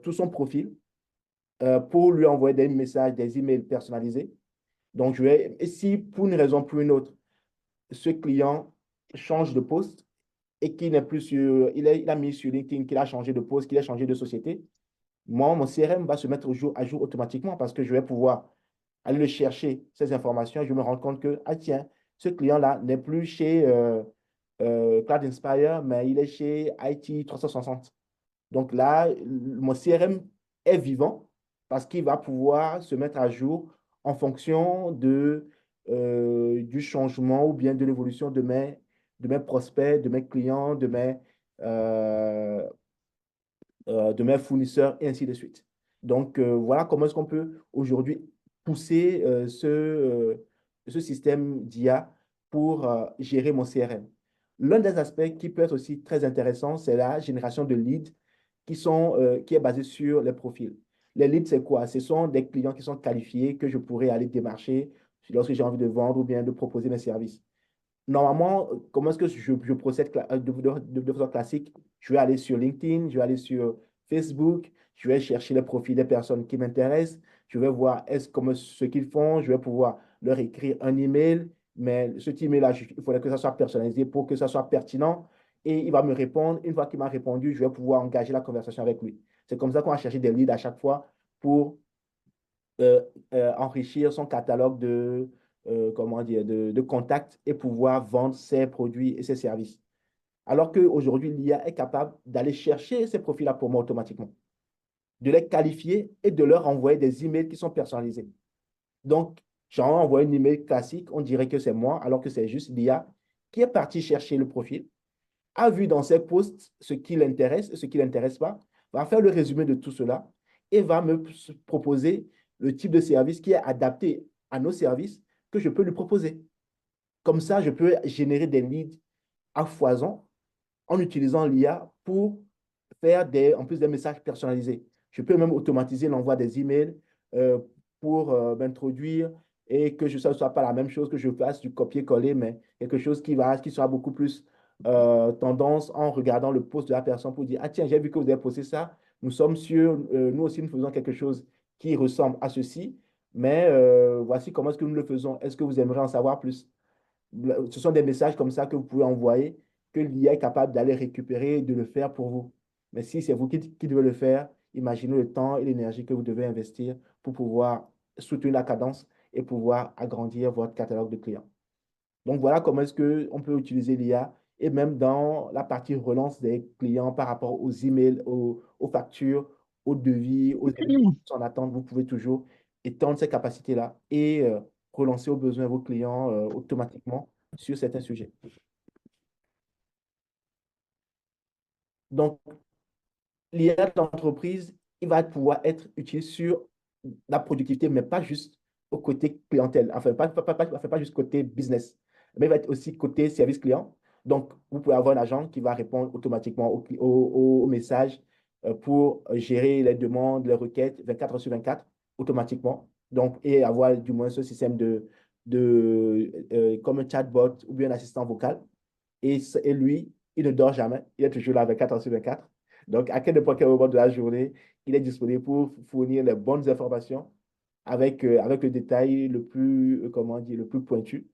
tout son profil pour lui envoyer des messages, des emails personnalisés. Donc, et si pour une raison ou pour une autre, ce client change de poste et qu'il n'est plus sur, il a mis sur LinkedIn qu'il a changé de poste, qu'il a changé de société, moi, mon CRM va se mettre à jour automatiquement parce que je vais pouvoir aller le chercher, ces informations, et je me rends compte que, ah tiens, ce client-là n'est plus chez Cloud Inspire, mais il est chez IT 360. Donc là, mon CRM est vivant parce qu'il va pouvoir se mettre à jour en fonction du changement ou bien de l'évolution de mes prospects, de mes clients, euh, de mes fournisseurs et ainsi de suite. Donc, voilà comment est-ce qu'on peut aujourd'hui pousser ce système d'IA pour gérer mon CRM. L'un des aspects qui peut être aussi très intéressant, c'est la génération de leads qui est basée sur les profils. Les leads, c'est quoi? Ce sont des clients qui sont qualifiés que je pourrais aller démarcher lorsque j'ai envie de vendre ou bien de proposer mes services. Normalement, comment est-ce que je procède de façon classique? Je vais aller sur LinkedIn, je vais aller sur Facebook, je vais chercher les profils des personnes qui m'intéressent, je vais voir comment ce qu'ils font, je vais pouvoir leur écrire un email, mais ce email-là, il faudrait que ça soit personnalisé pour que ça soit pertinent et il va me répondre. Une fois qu'il m'a répondu, je vais pouvoir engager la conversation avec lui. C'est comme ça qu'on va chercher des leads à chaque fois pour euh, enrichir son catalogue comment dire, de contacts et pouvoir vendre ses produits et ses services. Alors qu'aujourd'hui, l'IA est capable d'aller chercher ces profils-là pour moi automatiquement, de les qualifier et de leur envoyer des emails qui sont personnalisés. Donc, j'envoie envoyé un email classique, on dirait que c'est moi, alors que c'est juste l'IA qui est parti chercher le profil, a vu dans ses posts ce qui l'intéresse et ce qui ne l'intéresse pas, va faire le résumé de tout cela et va me proposer le type de service qui est adapté à nos services que je peux lui proposer. Comme ça, je peux générer des leads à foison en utilisant l'IA pour faire en plus des messages personnalisés. Je peux même automatiser l'envoi des emails euh, pour m'introduire et que ce ne soit pas la même chose que je fasse du copier-coller, mais quelque chose qui sera beaucoup plus tendance en regardant le post de la personne pour dire, ah tiens, j'ai vu que vous avez posté ça, nous sommes sûrs, nous aussi nous faisons quelque chose qui ressemble à ceci, mais voici comment est-ce que nous le faisons. Est-ce que vous aimeriez en savoir plus? Ce sont des messages comme ça que vous pouvez envoyer, que l'IA est capable d'aller récupérer et de le faire pour vous. Mais si c'est vous qui devez le faire, imaginez le temps et l'énergie que vous devez investir pour pouvoir soutenir la cadence et pouvoir agrandir votre catalogue de clients. Donc voilà comment est-ce qu'on peut utiliser l'IA et même dans la partie relance des clients par rapport aux emails, aux factures, aux devis, aux éléments qui sont en attente, vous pouvez toujours étendre ces capacités-là et relancer au besoin vos clients automatiquement sur certains sujets. Donc, l'IA d'entreprise, il va pouvoir être utile sur la productivité, mais pas juste au côté clientèle. Enfin, pas juste côté business, mais il va être aussi côté service client. Donc, vous pouvez avoir un agent qui va répondre automatiquement aux messages pour gérer les demandes, les requêtes 24 heures sur 24 automatiquement. Donc, et avoir du moins ce système comme un chatbot ou bien un assistant vocal. Et lui, il ne dort jamais. Il est toujours là 24 heures sur 24. Donc, à quel moment de la journée, il est disponible pour fournir les bonnes informations avec le détail le plus, comment dire, le plus pointu,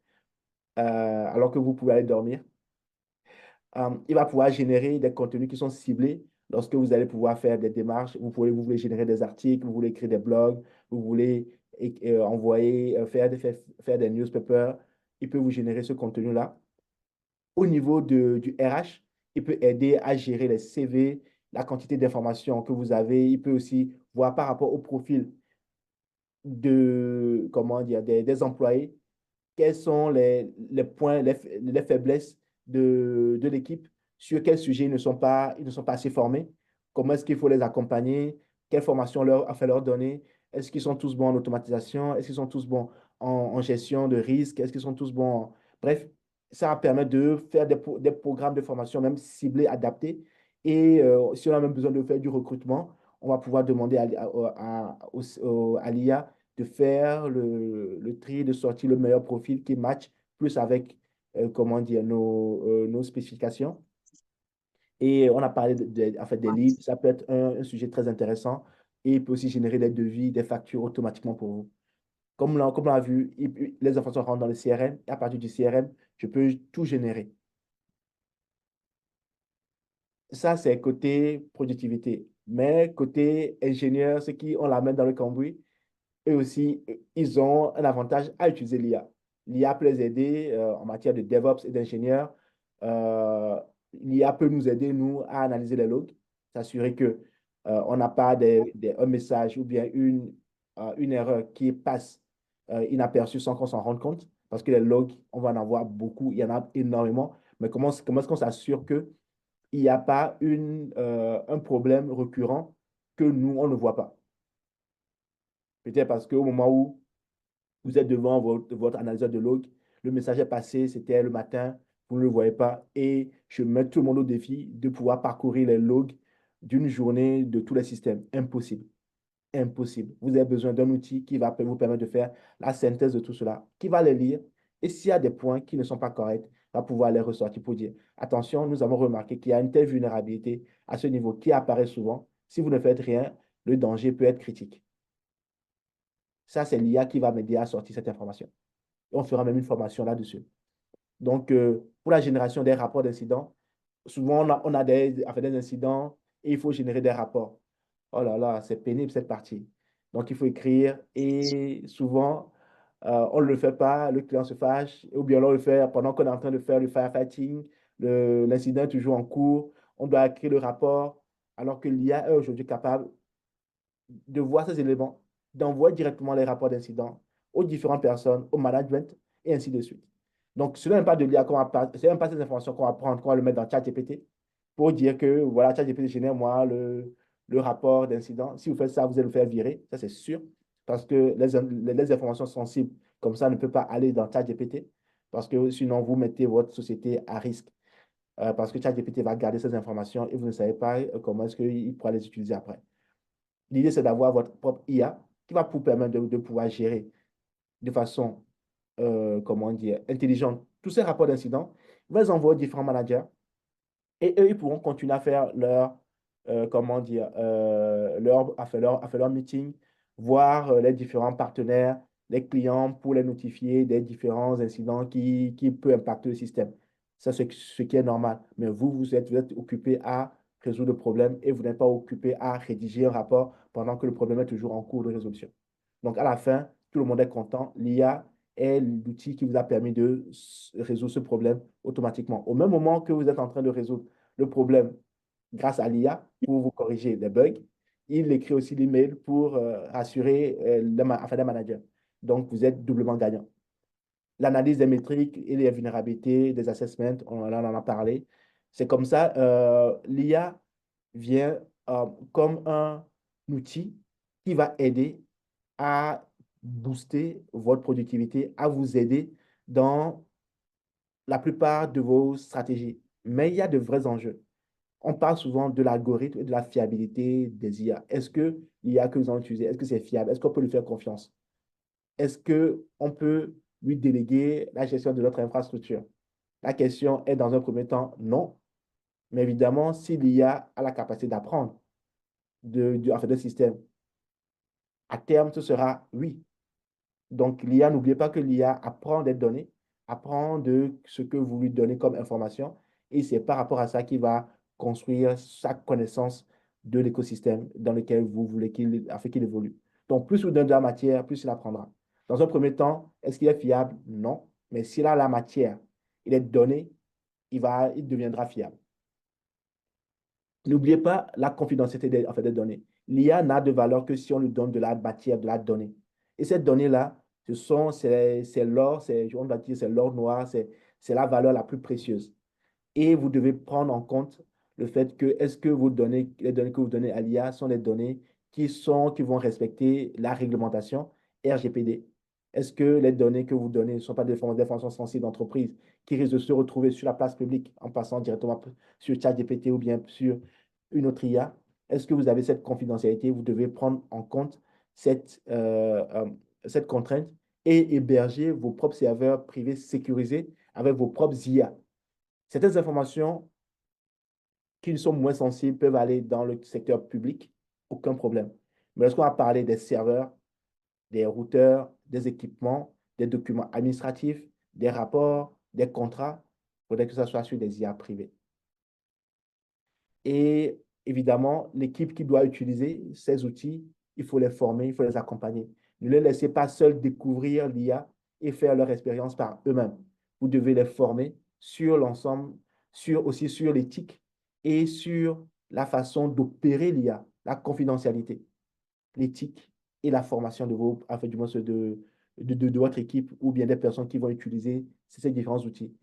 alors que vous pouvez aller dormir. Il va pouvoir générer des contenus qui sont ciblés lorsque vous allez pouvoir faire des démarches. Vous voulez générer des articles, vous voulez écrire des blogs, vous voulez envoyer, faire des newspapers. Il peut vous générer ce contenu-là. Au niveau du RH, il peut aider à gérer les CV, la quantité d'informations que vous avez. Il peut aussi voir par rapport au profil comment dire, des employés, quels sont les points, les faiblesses de l'équipe, sur quels sujets ils ne sont pas assez formés, comment est-ce qu'il faut les accompagner, quelle formation leur donner, est-ce qu'ils sont tous bons en automatisation, est-ce qu'ils sont tous bons en gestion de risque, est-ce qu'ils sont tous bons Bref, ça permet de faire des programmes de formation même ciblés, adaptés. Et si on a même besoin de faire du recrutement, on va pouvoir demander à l'IA de faire le tri, de sortir le meilleur profil qui match plus avec, comment dire, nos spécifications. Et on a parlé en fait, des leads, ça peut être un sujet très intéressant et il peut aussi générer des devis, des factures automatiquement pour vous. Comme on l'a vu, les informations rentrent dans le CRM et à partir du CRM, je peux tout générer. Ça, c'est côté productivité. Mais côté ingénieur, ceux qui ont la main dans le cambouis, eux aussi, ils ont un avantage à utiliser l'IA. L'IA peut les aider en matière de DevOps et d'ingénieurs. Euh, L'IA peut nous aider, nous, à analyser les logs, s'assurer que on n'a pas un message ou bien une erreur qui passe inaperçue sans qu'on s'en rende compte. Parce que les logs, on va en avoir beaucoup, il y en a énormément. Mais comment est-ce qu'on s'assure qu'il n'y a pas un problème récurrent que nous, on ne voit pas? Peut-être parce qu'au moment où vous êtes devant votre analyseur de log, le message est passé, c'était le matin, vous ne le voyez pas. Et je mets tout le monde au défi de pouvoir parcourir les logs d'une journée de tous les systèmes. Impossible. Impossible. Vous avez besoin d'un outil qui va vous permettre de faire la synthèse de tout cela, qui va les lire. Et s'il y a des points qui ne sont pas corrects, va pouvoir les ressortir pour dire, attention, nous avons remarqué qu'il y a une telle vulnérabilité à ce niveau qui apparaît souvent. Si vous ne faites rien, le danger peut être critique. Ça, c'est l'IA qui va m'aider à sortir cette information. Et on fera même une formation là-dessus. Donc, pour la génération des rapports d'incidents, souvent, on a des incidents et il faut générer des rapports. Oh là là, c'est pénible cette partie. Donc, il faut écrire et souvent, on ne le fait pas, le client se fâche, ou bien on le fait pendant qu'on est en train de faire le firefighting, l'incident est toujours en cours, on doit écrire le rapport, alors que l'IA est aujourd'hui capable de voir ces éléments, d'envoyer directement les rapports d'incidents aux différentes personnes, au management, et ainsi de suite. Donc, ce n'est même pas de l'IA c'est même pas ces informations qu'on va prendre, qu'on va le mettre dans ChatGPT pour dire que, voilà, ChatGPT génère moi le rapport d'incident. Si vous faites ça, vous allez vous faire virer, ça c'est sûr, parce que les informations sensibles comme ça ne peuvent pas aller dans ChatGPT, parce que sinon vous mettez votre société à risque, parce que ChatGPT va garder ces informations et vous ne savez pas comment est-ce qu'il pourra les utiliser après. L'idée, c'est d'avoir votre propre IA qui va vous permettre de pouvoir gérer de façon, comment dire, intelligente tous ces rapports d'incidents. Vous les envoyer aux différents managers Et eux, ils pourront continuer à faire leur, comment dire, à faire leur meeting, voir les différents partenaires, les clients pour les notifier des différents incidents qui peuvent impacter le système. Ça, c'est ce qui est normal. Mais vous êtes occupé à résoudre le problème et vous n'êtes pas occupé à rédiger un rapport pendant que le problème est toujours en cours de résolution. Donc, à la fin, tout le monde est content. L'IA est l'outil qui vous a permis de résoudre ce problème automatiquement. Au même moment que vous êtes en train de résoudre le problème grâce à l'IA pour vous corriger les bugs, il écrit aussi l'email pour assurer les managers. Donc, vous êtes doublement gagnant. L'analyse des métriques et les vulnérabilités, des assessments, on en a parlé. C'est comme ça, l'IA vient comme un outil qui va aider à booster votre productivité, à vous aider dans la plupart de vos stratégies. Mais il y a de vrais enjeux. On parle souvent de l'algorithme et de la fiabilité des IA. Est-ce que l'IA que vous en utilisez, est-ce que c'est fiable? Est-ce qu'on peut lui faire confiance? Est-ce qu'on peut lui déléguer la gestion de notre infrastructure? La question est, dans un premier temps, non. Mais évidemment, si l'IA a la capacité d'apprendre en fait, de système, à terme, ce sera oui. Donc, l'IA, n'oubliez pas que l'IA apprend des données, apprend de ce que vous lui donnez comme information, et c'est par rapport à ça qu'il va construire sa connaissance de l'écosystème dans lequel vous voulez qu'il évolue. Donc, plus vous donnez de la matière, plus il apprendra. Dans un premier temps, est-ce qu'il est fiable? Non. Mais s'il a la matière, il est donné, il deviendra fiable. N'oubliez pas la confidentialité en fait, des données. L'IA n'a de valeur que si on lui donne de la matière, de la donnée. Et cette donnée-là, c'est l'or, on va dire, c'est l'or noir, c'est la valeur la plus précieuse. Et vous devez prendre en compte le fait que est-ce que les données que vous donnez à l'IA sont des données qui vont respecter la réglementation RGPD? Est-ce que les données que vous donnez ne sont pas des informations sensibles d'entreprise qui risquent de se retrouver sur la place publique en passant directement sur ChatGPT ou bien sur une autre IA? Est-ce que vous avez cette confidentialité? Vous devez prendre en compte cette contrainte et héberger vos propres serveurs privés sécurisés avec vos propres IA. Certaines informations qui sont moins sensibles peuvent aller dans le secteur public, aucun problème. Mais lorsqu'on va parler des serveurs, des routeurs, des équipements, des documents administratifs, des rapports, des contrats, il faudrait que ça soit sur des IA privés. Et évidemment, l'équipe qui doit utiliser ces outils, il faut les former, il faut les accompagner. Ne les laissez pas seuls découvrir l'IA et faire leur expérience par eux-mêmes. Vous devez les former sur l'ensemble, aussi sur l'éthique et sur la façon d'opérer l'IA, la confidentialité, l'éthique et la formation du moins de votre équipe ou bien des personnes qui vont utiliser ces différents outils.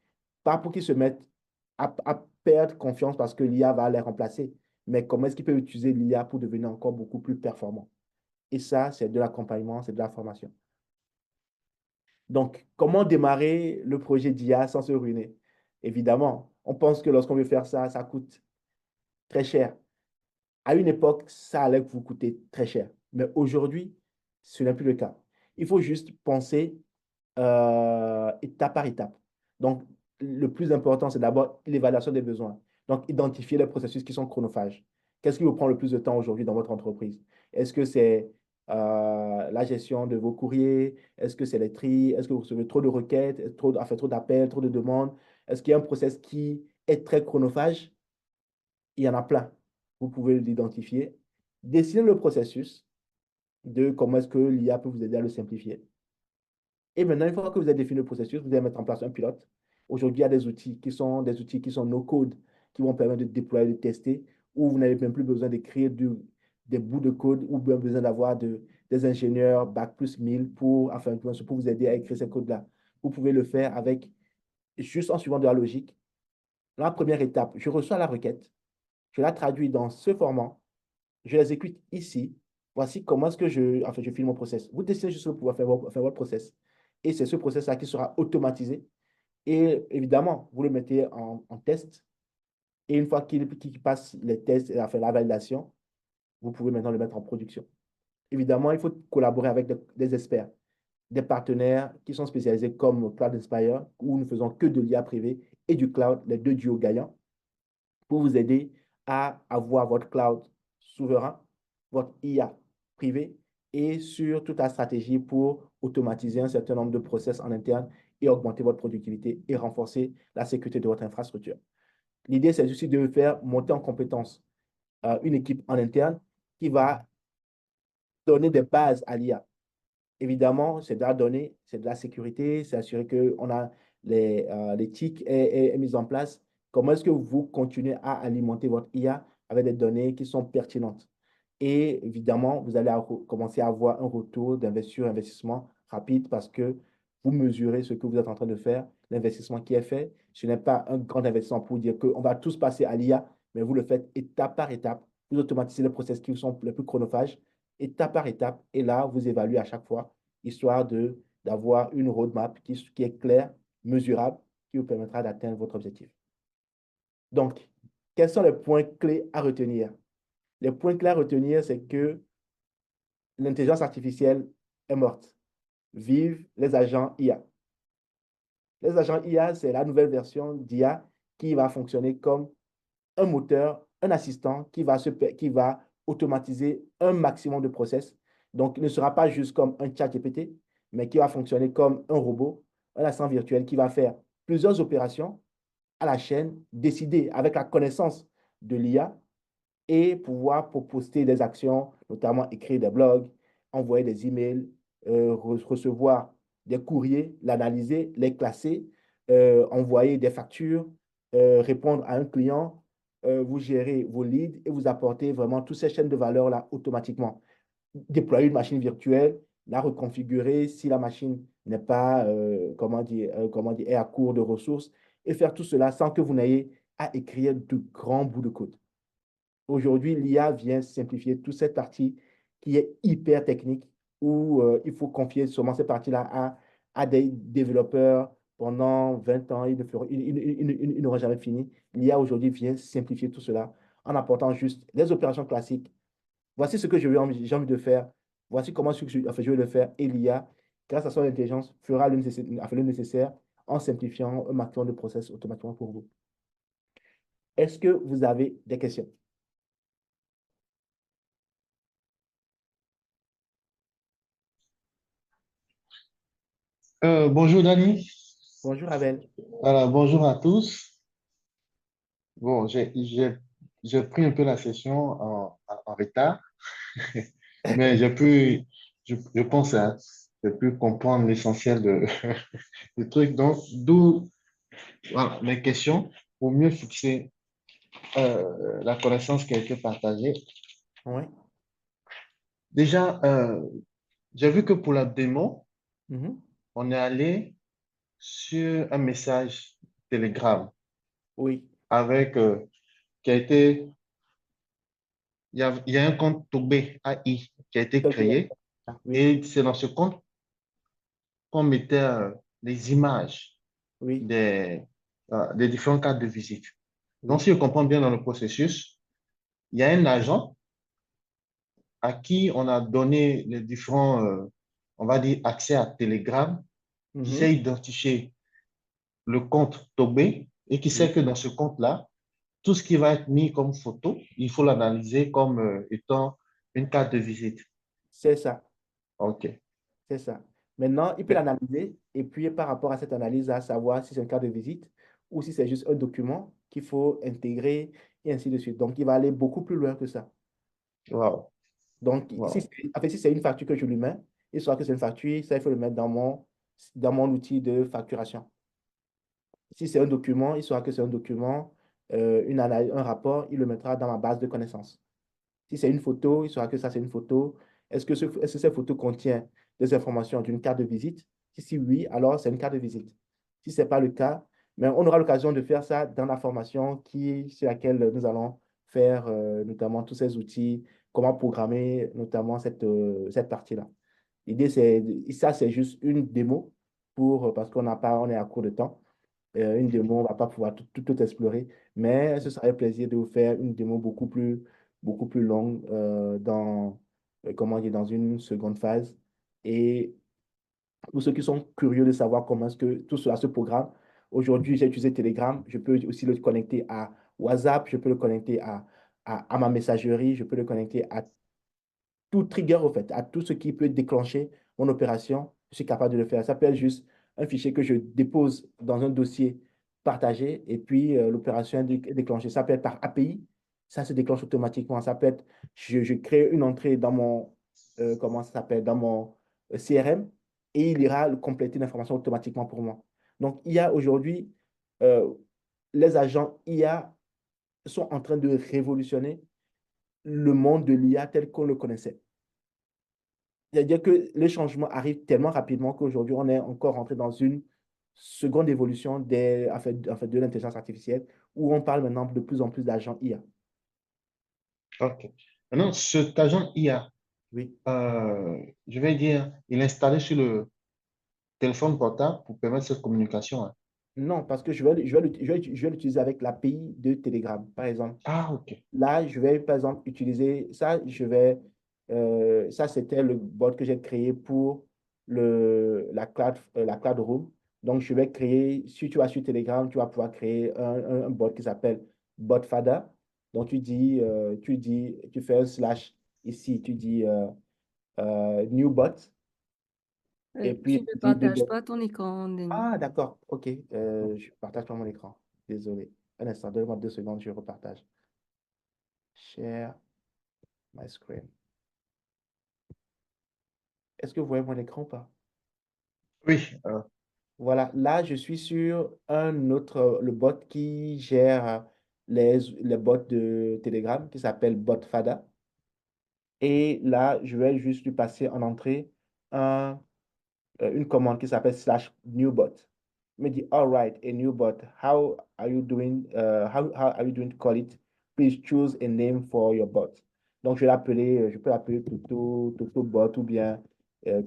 Pas pour qu'ils se mettent à perdre confiance parce que l'IA va les remplacer, mais comment est-ce qu'ils peuvent utiliser l'IA pour devenir encore beaucoup plus performants? Et ça, c'est de l'accompagnement, c'est de la formation. Donc, comment démarrer le projet d'IA sans se ruiner? Évidemment, on pense que lorsqu'on veut faire ça, ça coûte très cher. À une époque, ça allait vous coûter très cher. Mais aujourd'hui, ce n'est plus le cas. Il faut juste penser étape par étape. Donc, le plus important, c'est d'abord l'évaluation des besoins. Donc, identifier les processus qui sont chronophages. Qu'est-ce qui vous prend le plus de temps aujourd'hui dans votre entreprise? Est-ce que c'est la gestion de vos courriers? Est-ce que c'est les tri? Est-ce que vous recevez trop de requêtes, trop d'appels, trop de demandes? Est-ce qu'il y a un process qui est très chronophage? Il y en a plein. Vous pouvez l'identifier. Dessiner le processus de comment est-ce que l'IA peut vous aider à le simplifier. Et maintenant, une fois que vous avez défini le processus, vous allez mettre en place un pilote. Aujourd'hui, il y a des outils qui sont no-code, qui vont permettre de déployer, de tester, où vous n'avez même plus besoin d'écrire des bouts de code ou bien besoin d'avoir des ingénieurs Bac plus 1000 pour vous aider à écrire ces codes-là. Vous pouvez le faire juste en suivant de la logique. La première étape, je reçois la requête, je la traduis dans ce format, je l'exécute ici. Voici comment est-ce que je file mon process. Vous décidez juste pour faire votre process. Et c'est ce process-là qui sera automatisé. Et évidemment, vous le mettez en test. Et une fois qu'il passe les tests et la validation, vous pouvez maintenant le mettre en production. Évidemment, il faut collaborer avec des experts, des partenaires qui sont spécialisés comme Cloud Inspire, où nous faisons que de l'IA privé et du cloud, les deux duos gagnants, pour vous aider à avoir votre cloud souverain, votre IA privé et sur toute la stratégie pour automatiser un certain nombre de process en interne et augmenter votre productivité et renforcer la sécurité de votre infrastructure. L'idée, c'est aussi de faire monter en compétence une équipe en interne qui va donner des bases à l'IA. Évidemment, c'est de la donnée, c'est de la sécurité, c'est assurer qu'on a les TIC est mis en place. Comment est-ce que vous continuez à alimenter votre IA avec des données qui sont pertinentes? Et évidemment, vous allez commencer à avoir un retour investissement rapide parce que vous mesurez ce que vous êtes en train de faire, l'investissement qui est fait. Ce n'est pas un grand investissement pour dire qu'on va tous passer à l'IA, mais vous le faites étape par étape. Vous automatisez les process qui sont les plus chronophages, étape par étape. Et là, vous évaluez à chaque fois, histoire d'avoir une roadmap qui est claire, mesurable, qui vous permettra d'atteindre votre objectif. Donc, quels sont les points clés à retenir? Les points clés à retenir, c'est que l'intelligence artificielle est morte. Vive les agents IA. Les agents IA, c'est la nouvelle version d'IA qui va fonctionner comme un moteur, un assistant qui va automatiser un maximum de process. Donc, il ne sera pas juste comme un chat GPT, mais qui va fonctionner comme un robot, un assistant virtuel qui va faire plusieurs opérations à la chaîne, décider avec la connaissance de l'IA et pouvoir poster des actions, notamment écrire des blogs, envoyer des emails, recevoir des courriers, l'analyser, les classer, envoyer des factures, répondre à un client, vous gérez vos leads et vous apportez vraiment toutes ces chaînes de valeur-là automatiquement. Déployer une machine virtuelle, la reconfigurer si la machine n'est pas, comment dire, est à court de ressources et faire tout cela sans que vous n'ayez à écrire de grands bouts de code. Aujourd'hui, l'IA vient simplifier toute cette partie qui est hyper technique, où il faut confier seulement cette partie-là à des développeurs pendant 20 ans. Ils n'auront jamais fini. L'IA aujourd'hui vient simplifier tout cela en apportant juste les opérations classiques. Voici ce que j'ai envie de faire. Voici comment je vais le faire. Et l'IA, grâce à son intelligence, fera le nécessaire en simplifiant un maximum de process automatiquement pour vous. Est-ce que vous avez des questions? Bonjour Dani. Bonjour Abel. Voilà, bonjour à tous. Bon, j'ai pris un peu la session en retard, mais je pense, hein, j'ai pu comprendre l'essentiel du truc. Donc, d'où voilà, mes questions pour mieux fixer la connaissance qui a été partagée. Oui. Déjà, j'ai vu que pour la démo, Mhm. on est allé sur un message Telegram Oui. avec qui a été il y a un compte Tobé AI qui a été créé Oui. et c'est dans ce compte qu'on mettait les images Oui. des différents cas de visite. Donc, Oui. si je comprends bien dans le processus, il y a un agent à qui on a donné les différents, on va dire, accès à Telegram, qui Mhm. sait identifier le compte Tobé et qui Oui. sait que dans ce compte-là, tout ce qui va être mis comme photo, il faut l'analyser comme étant une carte de visite. C'est ça. OK. C'est ça. Maintenant, il peut Mais- l'analyser et puis par rapport à cette analyse, à savoir si c'est un cas de visite ou si c'est juste un document qu'il faut intégrer et ainsi de suite. Donc, il va aller beaucoup plus loin que ça. Wow. Donc, Wow. si c'est une facture que je lui mets, il saura que c'est une facture, ça, il faut le mettre dans mon outil de facturation. Si c'est un document, il saura que c'est un document, un rapport, il le mettra dans ma base de connaissances. Si c'est une photo, il saura que ça, c'est une photo. Est-ce que cette photo contient des informations d'une carte de visite? Si oui, alors c'est une carte de visite. Si ce n'est pas le cas, mais on aura l'occasion de faire ça dans la formation sur laquelle nous allons faire notamment tous ces outils, comment programmer notamment cette partie-là. L'idée, ça, c'est juste une démo parce on est à court de temps. Une démo, on ne va pas pouvoir tout explorer, mais ce serait un plaisir de vous faire une démo beaucoup plus longue comment dire, dans une seconde phase. Et pour ceux qui sont curieux de savoir comment est-ce que tout cela se programme, aujourd'hui, j'ai utilisé Telegram. Je peux aussi le connecter à WhatsApp, je peux le connecter à ma messagerie, je peux le connecter à tout trigger, au fait, à tout ce qui peut déclencher mon opération. Je suis capable de le faire. Ça peut être juste un fichier que je dépose dans un dossier partagé et puis l'opération est déclenchée. Ça peut être par API, ça se déclenche automatiquement. Ça peut être, je crée une entrée dans mon, comment ça s'appelle, dans mon CRM et il ira compléter l'information automatiquement pour moi. Donc, IA aujourd'hui, euh, les agents IA sont en train de révolutionner le monde de l'IA tel qu'on le connaissait. C'est-à-dire que les changements arrivent tellement rapidement qu'aujourd'hui, on est encore rentré dans une seconde évolution de l'intelligence artificielle où on parle maintenant de plus en plus d'agents IA. OK. Maintenant, cet agent IA, Oui. je vais dire, il est installé sur le téléphone portable pour permettre cette communication, hein. Non, parce que je vais l'utiliser avec l'API de Telegram, par exemple. Ah, OK. Là, je vais, par exemple, utiliser ça. Ça, c'était le bot que j'ai créé pour la cloud room. Donc, je vais créer, si tu vas sur Telegram, tu vas pouvoir créer un bot qui s'appelle BotFada. Donc, tu fais un slash ici, tu dis new bot. Et puis, Tu ne tu dis partages pas ton écran, Denis. ah, d'accord, ok. Je partage pas mon écran. Désolé. Un instant, donne-moi 2 secondes, je repartage. Share my screen. Est-ce que vous voyez mon écran ou pas? Oui, Voilà, là, je suis sur le bot qui gère les bots de Telegram qui s'appelle BotFada. Et là, je vais juste lui passer en entrée une commande qui s'appelle slash newbot. Il me dit, all right, a new bot. How are you doing? How are you doing to call it? Please choose a name for your bot. Donc, je peux l'appeler Toto Bot ou bien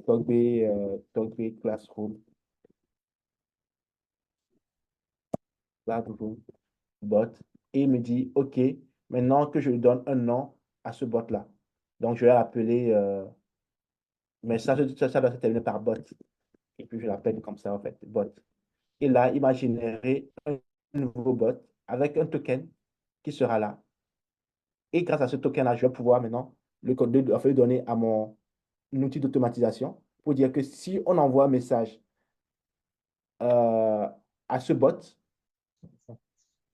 Togbe Classroom bot. Et il me dit, OK, maintenant que je lui donne un nom à ce bot-là. Donc, je vais l'appeler, mais ça doit se terminer par bot. Et puis, je l'appelle comme ça, en fait, bot. Et là, il m'a généré un nouveau bot avec un token qui sera là. Et grâce à ce token-là, je vais pouvoir maintenant le donner à mon outil d'automatisation pour dire que si on envoie un message euh, à ce bot,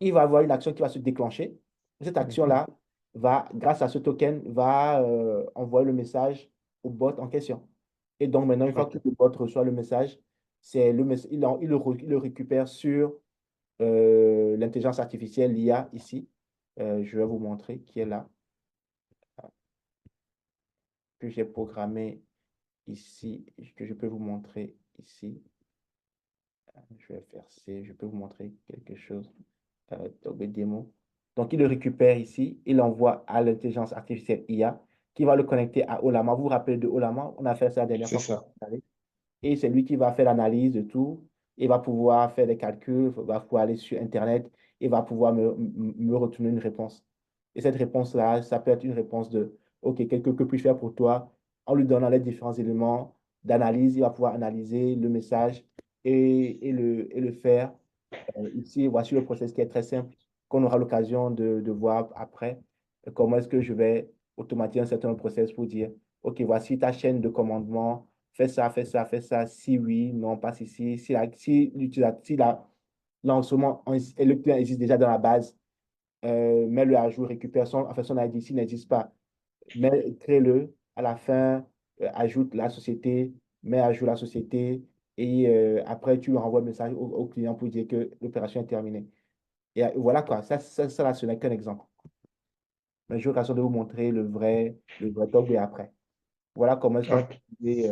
il va avoir une action qui va se déclencher. Cette action-là grâce à ce token, va envoyer le message au bot en question. Et donc maintenant, une fois que OK. le bot reçoit le message, il le récupère sur l'intelligence artificielle, l'IA ici. Je vais vous montrer qui est là, que j'ai programmé ici, que je peux vous montrer ici. Je vais faire C, je peux vous montrer quelque chose. Tobe démo. Donc, il le récupère ici, il l'envoie à l'intelligence artificielle IA qui va le connecter à Olama. Vous vous rappelez de Olama? On a fait ça la dernière C'est fois. ça. Et c'est lui qui va faire l'analyse de tout. Il va pouvoir faire des calculs, va pouvoir aller sur Internet et va pouvoir me retourner une réponse. Et cette réponse-là, ça peut être une réponse de OK, que puis-je faire pour toi? En lui donnant les différents éléments d'analyse, il va pouvoir analyser le message et le faire. Ici, voici le process qui est très simple, qu'on aura l'occasion de voir après. Comment est-ce que je vais automatiser un certain process pour dire, OK, voici ta chaîne de commandement, fais ça, fais ça, fais ça. Si oui, non, passe ici. Si l'enregistrement et le client existe déjà dans la base, mets-le à jour, récupère son ID. S'il n'existe pas, crée-le. À la fin, ajoute la société, mets à jour la société et après, tu renvoies le message au client pour dire que l'opération est terminée. Et voilà quoi, ça là, ce n'est qu'un exemple. Mais j'ai l'occasion de vous montrer le vrai Dog après. Voilà comment est-ce qu'on peut OK. utiliser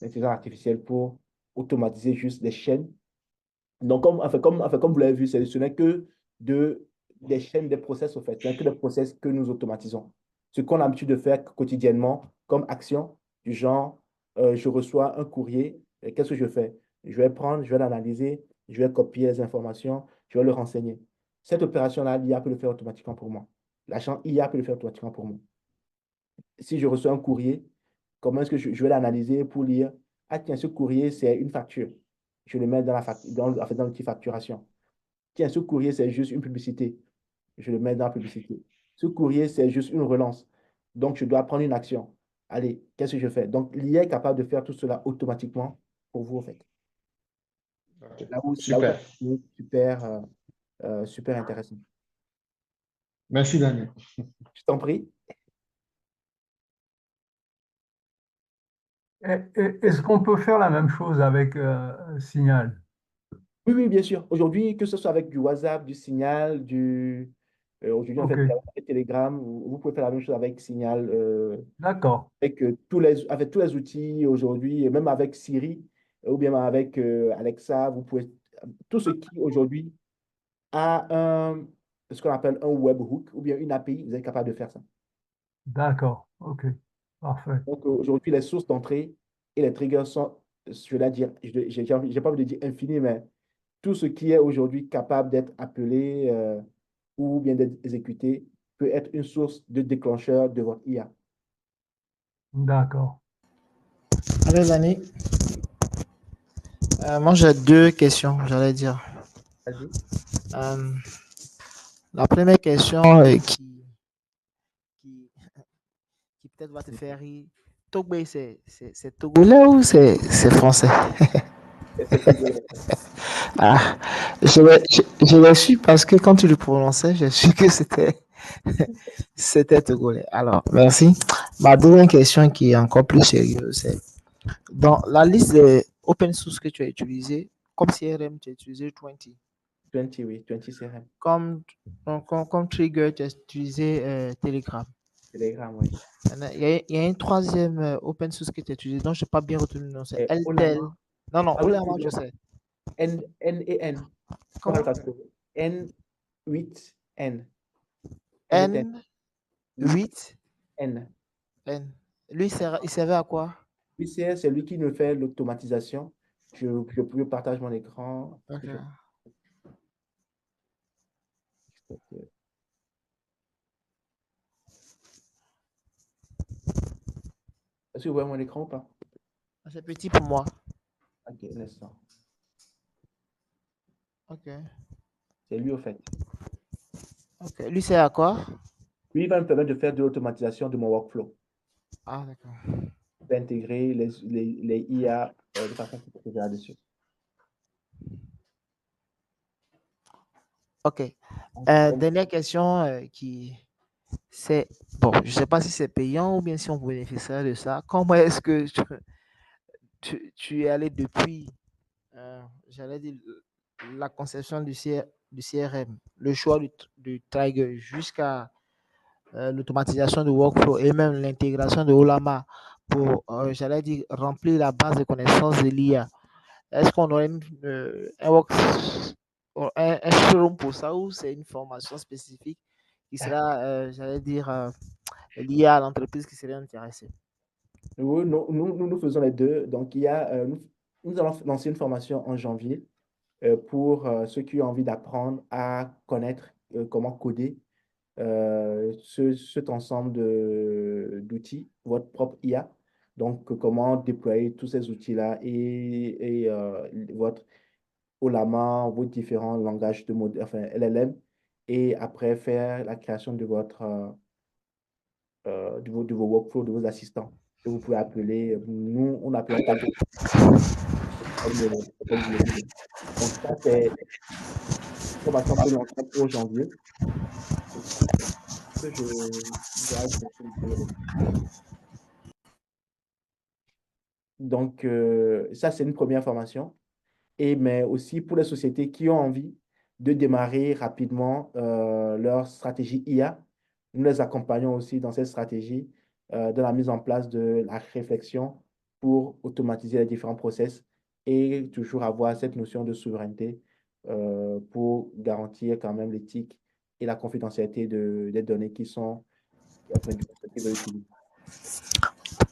l'intelligence artificielle pour automatiser juste des chaînes. Donc, comme vous l'avez vu, ce n'est que des chaînes, des process, au fait. Ce n'est que des process que nous automatisons. Ce qu'on a l'habitude de faire quotidiennement comme action, du genre, je reçois un courrier, et qu'est-ce que je fais? Je vais l'analyser, je vais copier les informations, je vais le renseigner. Cette opération-là, l'IA peut le faire automatiquement pour moi. L'agent IA peut le faire automatiquement pour moi. Si je reçois un courrier, comment est-ce que je vais l'analyser pour lire, ah tiens, ce courrier, c'est une facture. Je le mets dans l'outil facturation. Tiens, ce courrier, c'est juste une publicité. je le mets dans la publicité. Ce courrier, c'est juste une relance. Donc, je dois prendre une action. Allez, qu'est-ce que je fais? Donc, l'IA est capable de faire tout cela automatiquement pour vous, en fait. Ok. C'est là où ça Super. devient super, super intéressant. Merci, Daniel. Je t'en prie. Est-ce qu'on peut faire la même chose avec Signal? Oui, oui, bien sûr. Aujourd'hui, que ce soit avec du WhatsApp, du Signal, aujourd'hui, on fait OK, avec Telegram, vous pouvez faire la même chose avec Signal, d'accord, avec, avec tous les outils aujourd'hui, et même avec Siri, ou bien avec Alexa, vous pouvez, tout ce qui aujourd'hui a ce qu'on appelle un webhook ou bien une API, vous êtes capable de faire ça. d'accord, OK, parfait. Donc aujourd'hui, les sources d'entrée et les triggers sont, je vais dire, j'ai pas envie de dire infini, mais tout ce qui est aujourd'hui capable d'être appelé ou bien d'être exécuté peut être une source de déclencheur de votre IA. D'accord. Alors, Dani, moi j'ai deux questions, j'allais dire. Vas-y. Euh, la première question qui, qui peut-être va te faire rire. Togbe, c'est togolais ou c'est français? Et c'est togolais. Ah, je l'ai su parce que quand tu le prononçais, j'ai su que c'était togolais. Alors, merci. Ma deuxième question qui est encore plus sérieuse, c'est dans la liste des open source que tu as utilisé, comme CRM, tu as utilisé 20. 20, oui, 20 CRM. Comme trigger, tu as utilisé Telegram. Telegram, oui. Il y a une troisième open source que tu as utilisé, dont je n'ai pas bien retenu le nom, c'est Et LTEL. Olama. Non, non, Ah oui, Olama, je sais. N et N. Comment? N8N. N8N. Oui, N8N. N. Lui, il servait à quoi? Oui, c'est lui qui nous fait l'automatisation. Je partage mon écran. Ok. Est-ce que vous voyez mon écran ou pas? C'est petit pour moi. Ok, un instant. Ok. C'est lui, au fait. Ok. Lui, c'est à quoi? Lui, il va me permettre de faire de l'automatisation de mon workflow. Ah, d'accord. D'intégrer les IA de façon plus là-dessus. Ok. Dernière question c'est, bon, je ne sais pas si c'est payant ou bien si on bénéficie de ça. Comment est-ce que tu es allé depuis, j'allais dire, la conception du CRM, le choix du Tiger jusqu'à l'automatisation du workflow et même l'intégration de Olama pour, j'allais dire, remplir la base de connaissances de l'IA. Est-ce qu'on aurait un showroom pour ça ou c'est une formation spécifique qui sera, j'allais dire, liée à l'entreprise qui serait intéressée? Nous faisons les deux. Donc, nous allons lancer une formation en janvier pour ceux qui ont envie d'apprendre à connaître comment coder cet ensemble d'outils, votre propre IA. Donc, comment déployer tous ces outils-là et votre Olama, vos différents langages de modèle, enfin LLM, et après faire la création de de vos workflows, de vos assistants que vous pouvez appeler, nous, on appelle ça comme vous le dites. Donc, ça, c'est une formation que l'on fait pour janvier. Que Donc, ça, c'est une première formation. Mais aussi pour les sociétés qui ont envie de démarrer rapidement leur stratégie IA, nous les accompagnons aussi dans cette stratégie, dans la mise en place de la réflexion pour automatiser les différents process et toujours avoir cette notion de souveraineté pour garantir quand même l'éthique et la confidentialité des données qui sont, enfin, du coup, qu'ils veulent utiliser.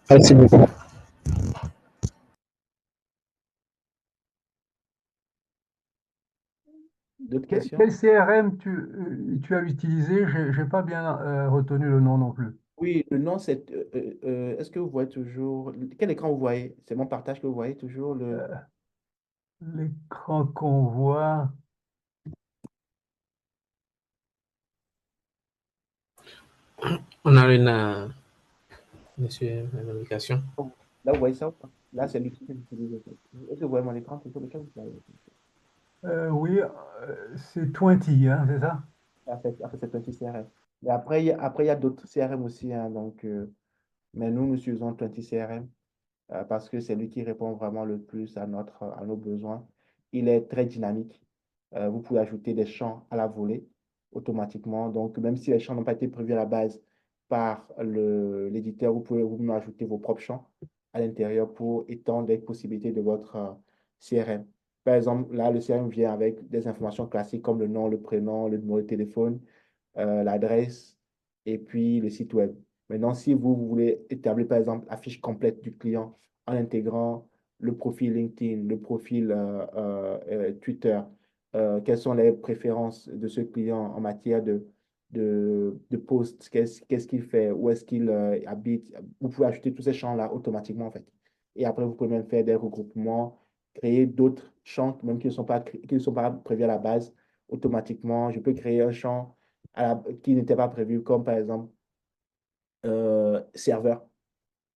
Merci beaucoup. D'autres Quel questions? CRM tu as utilisé? Je n'ai pas bien retenu le nom non plus. Oui, le nom, c'est. Est-ce que vous voyez toujours. Quel écran vous voyez? C'est mon partage que vous voyez toujours Euh, L'écran qu'on voit, On a monsieur, une indication. Oh, là, vous voyez ça ou pas? Là, c'est l'outil que j'utilise. Est-ce que vous voyez mon écran? C'est sur lequel vous avez- Oui, c'est 20, hein, c'est ça? En fait, c'est un petit CRM. Mais après, il y a d'autres CRM aussi, hein, donc, mais nous utilisons 20 CRM. Parce que c'est lui qui répond vraiment le plus à nos besoins. Il est très dynamique. Vous pouvez ajouter des champs à la volée automatiquement. Donc, même si les champs n'ont pas été prévus à la base par l'éditeur, vous pouvez vous-même ajouter vos propres champs à l'intérieur pour étendre les possibilités de votre CRM. Par exemple, là, le CRM vient avec des informations classiques comme le nom, le prénom, le numéro de téléphone, l'adresse et puis le site web. Maintenant, si vous voulez établir, par exemple, la fiche complète du client en intégrant le profil LinkedIn, le profil Twitter, quelles sont les préférences de ce client en matière de post, qu'est-ce qu'il fait, où est-ce qu'il habite. Vous pouvez ajouter tous ces champs-là automatiquement, en fait. Et après, vous pouvez même faire des regroupements, créer d'autres champs, même qui ne sont pas prévus à la base, automatiquement. Je peux créer un champ qui n'était pas prévu, comme par exemple serveur,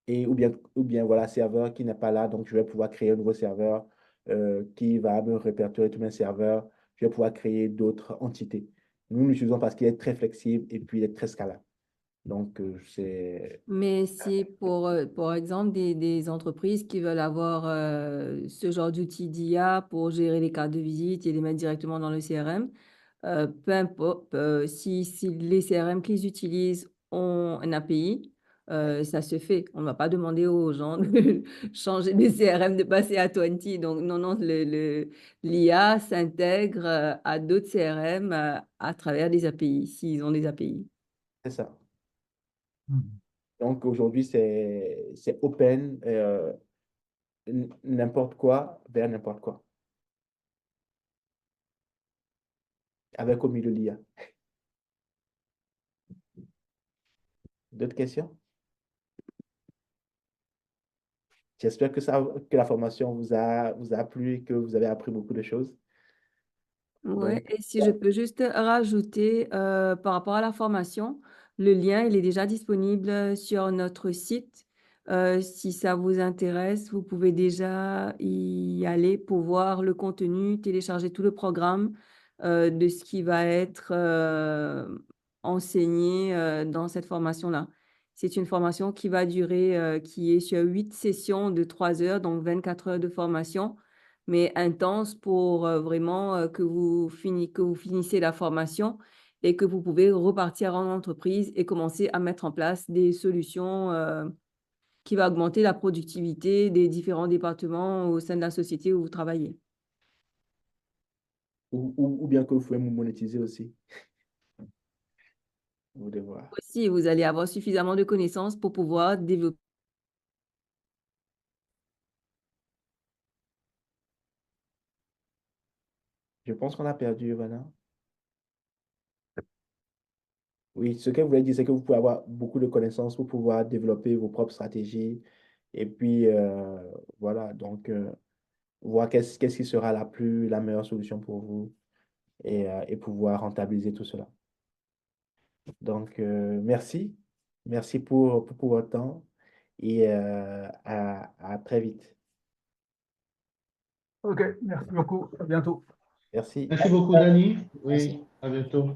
ou bien voilà, serveur qui n'est pas là, donc je vais pouvoir créer un nouveau serveur qui va me répertorier tous mes serveurs. Je vais pouvoir créer d'autres entités. Nous l'utilisons parce qu'il est très flexible et puis il est très scalable. Donc, c'est... Mais si pour exemple, des entreprises qui veulent avoir ce genre d'outil d'IA pour gérer les cartes de visite et les mettre directement dans le CRM, peu importe, si les CRM qu'ils utilisent ont un API, ça se fait. On ne va pas demander aux gens de changer de CRM, de passer à 20. Donc, non, non, l'IA s'intègre à d'autres CRM à travers des API, s'ils ont des API. c'est ça. Mhm. Donc, aujourd'hui, c'est open, n'importe quoi vers n'importe quoi, avec au milieu l'IA. D'autres questions? J'espère que la formation vous a plu et que vous avez appris beaucoup de choses. Ouais, Donc, et si je peux juste rajouter par rapport à la formation, le lien, il est déjà disponible sur notre site. Si ça vous intéresse, vous pouvez déjà y aller pour voir le contenu, télécharger tout le programme de ce qui va être enseigné dans cette formation-là. C'est une formation qui va durer, qui est sur 8 sessions de 3 heures, donc 24 heures de formation, mais intense pour vraiment que vous finissiez la formation et que vous pouvez repartir en entreprise et commencer à mettre en place des solutions qui va augmenter la productivité des différents départements au sein de la société où vous travaillez. ou bien que vous pouvez monétiser aussi. Vous devez voir. Aussi, vous allez avoir suffisamment de connaissances pour pouvoir développer. Je pense qu'on a perdu, Ivana. Oui, ce que vous voulez dire, c'est que vous pouvez avoir beaucoup de connaissances pour pouvoir développer vos propres stratégies. Et puis, voilà, donc, voir qu'est-ce qui sera la meilleure solution pour vous et pouvoir rentabiliser tout cela. Donc, merci. Merci pour votre temps et à très vite. OK, merci beaucoup. À bientôt. Merci. Merci beaucoup, Dani. Merci. Oui, à bientôt.